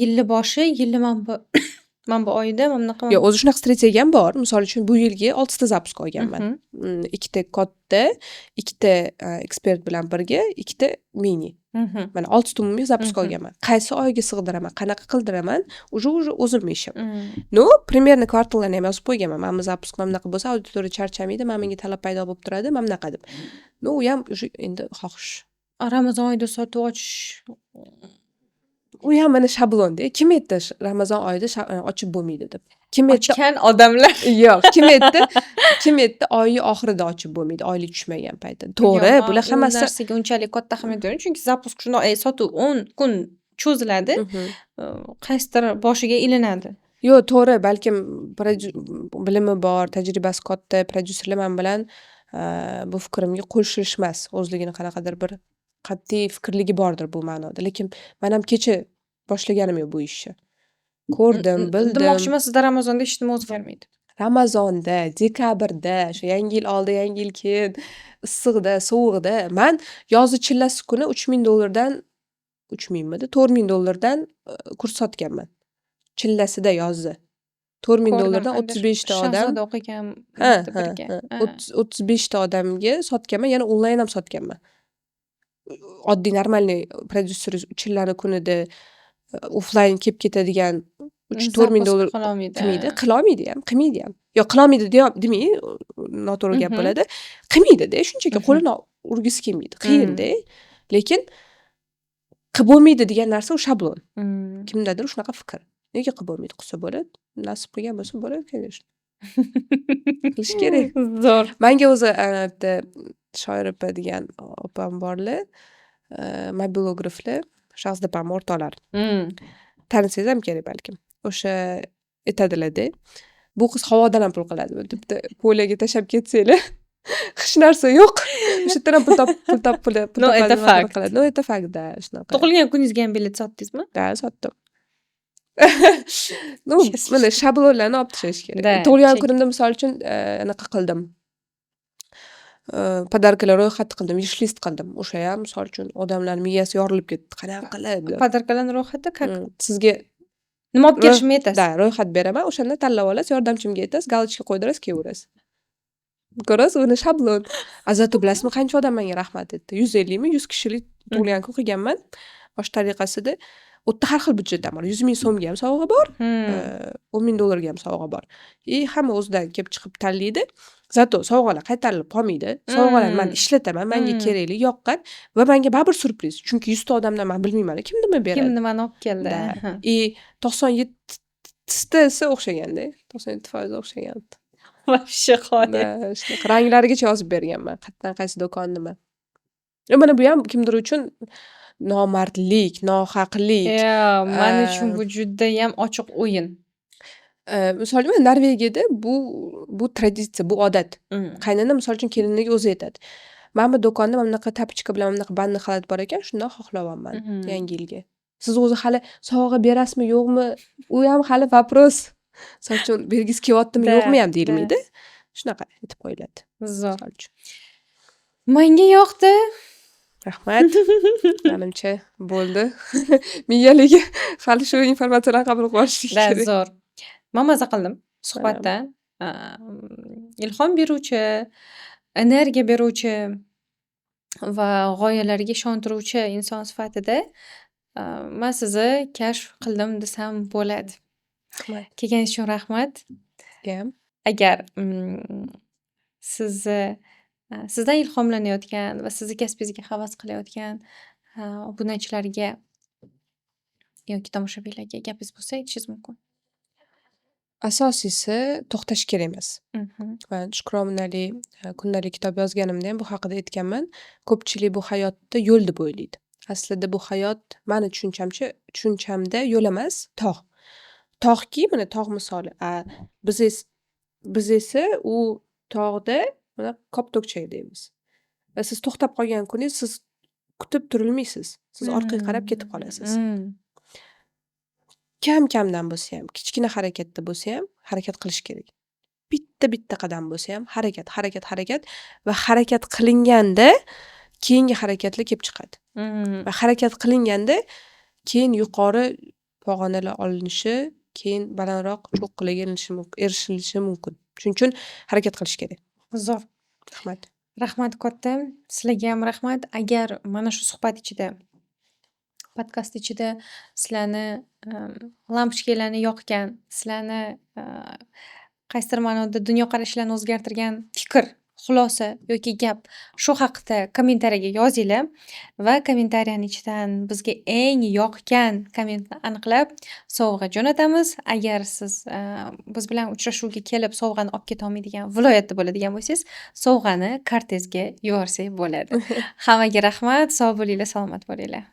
[SPEAKER 2] yilni boshi, yilni mana bu oyda mana bunaqa.
[SPEAKER 1] Yo'q, o'zi shunaqa strategiyam bor. Misol uchun bu yilga 6 ta zapusk olganman. 2 ta katta, 2 ta ekspert bilan birga, 2 ta mini. Mana 6 ta umumiy zapusk olganman. Qaysi oyga sig'diraman, qanaqa qildiraman, уже o'zimning ishim. No, примерно kvartallarni ham yozib qo'yganman. Mana bu zapusk mana bunaqa bo'lsa, auditoriya charchamaydi, mana menga talab paydo bo'lib turadi, mana bunaqa deb. No, u ham endi xohish.
[SPEAKER 2] Ramazon oyida sotuv ochish
[SPEAKER 1] U ham mana shablonda. Kim aytdi Ramazon oyida ochib bo'lmaydi deb? Kim aytdi?
[SPEAKER 2] ochgan odamlar.
[SPEAKER 1] Yo'q, kim aytdi oyning oxirida ochib bo'lmaydi, oylik tushmagan paytda. To'g'ri, bular hammasi
[SPEAKER 2] narsaga unchalik katta ahamiyat bermayman, chunki zapusk shunday sotuv 10 kun cho'ziladi, qaysidir boshiga ilinadi.
[SPEAKER 1] Yo'q, to'g'ri, balkim bilimi bor, tajribasi katta prodyuserlar men bilan bu fikrimga qo'shilishmas. O'zligini qanaqadir bir qat'iy fikrligi bordir bu ma'noda. Lekin men ham kecha boshlaganim yo'q bu ishni. Ko'rdim, bildim.
[SPEAKER 2] Demoqchiman, sizda Ramazonda hech nima o'zgarmaydi.
[SPEAKER 1] Ramazonda, dekabrda, shu yangi yil oldi, yangi yil keyin, issiqda, sovuqda men yozi chillasi kuni $3,000 dan 3,000midi, $4,000 kurs sotganman. Chillasida yozi. $4,000 dan 35 ta odam.
[SPEAKER 2] Shahzoda o'qigan birga.
[SPEAKER 1] 35 ta odamga sotganman, yana onlayn ham sotganman. oddiy normalniy prodyuser chillani kunida offlayn kelib ketadigan 3-4 ming
[SPEAKER 2] Zapus
[SPEAKER 1] dollar
[SPEAKER 2] qilolmaydi.
[SPEAKER 1] qilolmaydi ham, qilmaydi ham. Yo'q, qilolmaydi demay, noto'g'ri gap bo'ladi. Qilmaydi-da, shunchaki qo'lini urgisi kelmaydi. Qiyin-da. Lekin qilib bo'lmaydi degan narsa u shablon. Kimdadir shunaqa fikr. Nega qilib bo'lmaydi? Qilsa bo'ladi. Nasib qilgan bo'lsa bo'ladi, конечно. Qilish kerak.
[SPEAKER 2] Zo'r.
[SPEAKER 1] Menga o'zi bitta shoir opa degan opam borlar. Mobilograflar, Shahzodapam o'rtoqlar. Tanisangiz ham kerak balkim. O'sha aytadilar-da. Bu qiz havodan ham pul qiladi. Bitta poliyaga tashlab ketsanglar, hech narsa yo'q. O'sha yerdan ham pul
[SPEAKER 2] No, это fakt.
[SPEAKER 1] qiladi. No, это fakt, da, shunaqa.
[SPEAKER 2] Tug'ilgan kuningizga ham bilet sotdingizmi?
[SPEAKER 1] Da, sotdim. No, mana shablonlarni olib tashlash
[SPEAKER 2] Da,
[SPEAKER 1] kerak. Tug'ilgan
[SPEAKER 2] chek.
[SPEAKER 1] kunimda misol uchun anaqa qildim. Podarkalar ro'yxat qildim, wish list qildim. O'sha ham misol uchun odamlar miyasi yorilib ketdi. Qanaqa qilib deb.
[SPEAKER 2] Podarkalarni ro'yxati как?
[SPEAKER 1] Sizga
[SPEAKER 2] Nima olib kelishimni aytasiz?
[SPEAKER 1] da, ro'yxat beraman. O'shanda tanlab olasiz, yordamchimga aytasiz, galochka qo'ydirasiz, kelaverasiz. Ko'rasiz, uni shablon. Zato bilasizmi, qancha odam menga rahmat aytdi? 150 mi 100 kishilik tug'ilgan kun qilganman. Osh tariqasida o'tda har xil byudjetdan bor. 100 ming so'mga ham sovg'a bor, 10 ming dollarga ham sovg'a bor. Hamma o'zidan kelib chiqib tanlaydi. Zato sovg'alar qaytarilib qolmaydi. Sovg'alarni men ishlataman, menga kerakli, yoqqan va menga baribir surpriz. Chunki 100 ta odamdan men bilmayman, kim nima beradi.
[SPEAKER 2] Kim nimani olib keldi?
[SPEAKER 1] Da. 97 o'xshaganda, 97% o'xshagan.
[SPEAKER 2] Вообще qoya.
[SPEAKER 1] Da, shunaqa ranglarigacha yozib berganman. Qayerdan qaysi do'kon nima. Mana bu ham kimdir uchun nomardlik, nohaqlik.
[SPEAKER 2] Men uchun bu juda ham ochiq o'yin.
[SPEAKER 1] Misol uchun Norvegiyada bu traditsiya, bu odat. Qaynona misol uchun keliniga o'zi aytadi. Men bu do'konda mana bunaqa tapichka bilan mana bunaqa bandni xalat bor ekan, shundan xohlayapman yangi yilga. Siz o'zi hali sovg'a berasizmi, yo'qmi? U ham hali вопрос. Misol uchun bergisi kelyaptimi, yo'qmi ham deyilmaydi. Shunaqa aytib qo'yiladi.
[SPEAKER 2] Zo'r.
[SPEAKER 1] Misol uchun.
[SPEAKER 2] Menga yoqdi.
[SPEAKER 1] Rahmat. Menimcha bo'ldi. Miyaligi hali shu informatsiyalarni qabul qilib olishlik
[SPEAKER 2] Da,
[SPEAKER 1] kerak.
[SPEAKER 2] zo'r. Men maza qildim suhbatdan. Ilhom beruvchi, energiya beruvchi va g'oyalarga ishontiruvchi inson sifatida men sizni kashf qildim desam bo'ladi.
[SPEAKER 1] Rahmat.
[SPEAKER 2] Kelganingiz uchun rahmat.
[SPEAKER 1] Ham.
[SPEAKER 2] Agar sizdan ilhomlanayotgan va sizni kasbingizga havas qilayotgan obunachilarga yoki tomoshabinlarga gapingiz bo'lsa aytishingiz mumkin.
[SPEAKER 1] Asosiysi to'xtash kerak emas. Men Shukrominali kundalik kitob yozganimda ham bu haqida aytganman. Ko'pchilik bu hayotda yo'l deb o'ylaydi. Aslida bu hayot meni tushunchamda yo'l emas, tog'. Tog'ki, mana tog' misoli. Biz esa u tog'da mana koptokchay deymiz. Va siz to'xtab qolgan kuningiz siz kutib turilmaysiz. Siz orqaga qarab ketib qolasiz. Kam-kamdan bo'lsa ham, kichkina harakatda bo'lsa ham harakat qilish kerak. Bitta qadam bo'lsa ham harakat va harakat qilinganda keyingi harakatlar kelib chiqadi. Va harakat qilinganda keyin yuqori pog'onalar olinishi, keyin balandroq cho'qqilarga erishilishi mumkin. Shuning uchun harakat qilish kerak.
[SPEAKER 2] Zo'r.
[SPEAKER 1] Rahmat.
[SPEAKER 2] Rahmat katta. Sizlarga ham rahmat. Agar mana shu suhbat ichida, podkast ichida sizlarni lampochkalarni yoqgan, sizlarni qaysidir ma'noda dunyoqarashlarni o'zgartirgan fikr, xulosa yoki gap shu haqida kommentariyaga yozinglar va kommentariyani ichidan bizga eng yoqgan kommentni aniqlab sovg'a jo'natamiz. Agar siz biz bilan uchrashuvga kelib sovg'ani olib keta olmaydigan viloyatda bo'ladigan bo'lsangiz, sovg'ani kartezga yuborsak bo'ladi. Hammaga rahmat, sog' bo'linglar, salomat bo'linglar.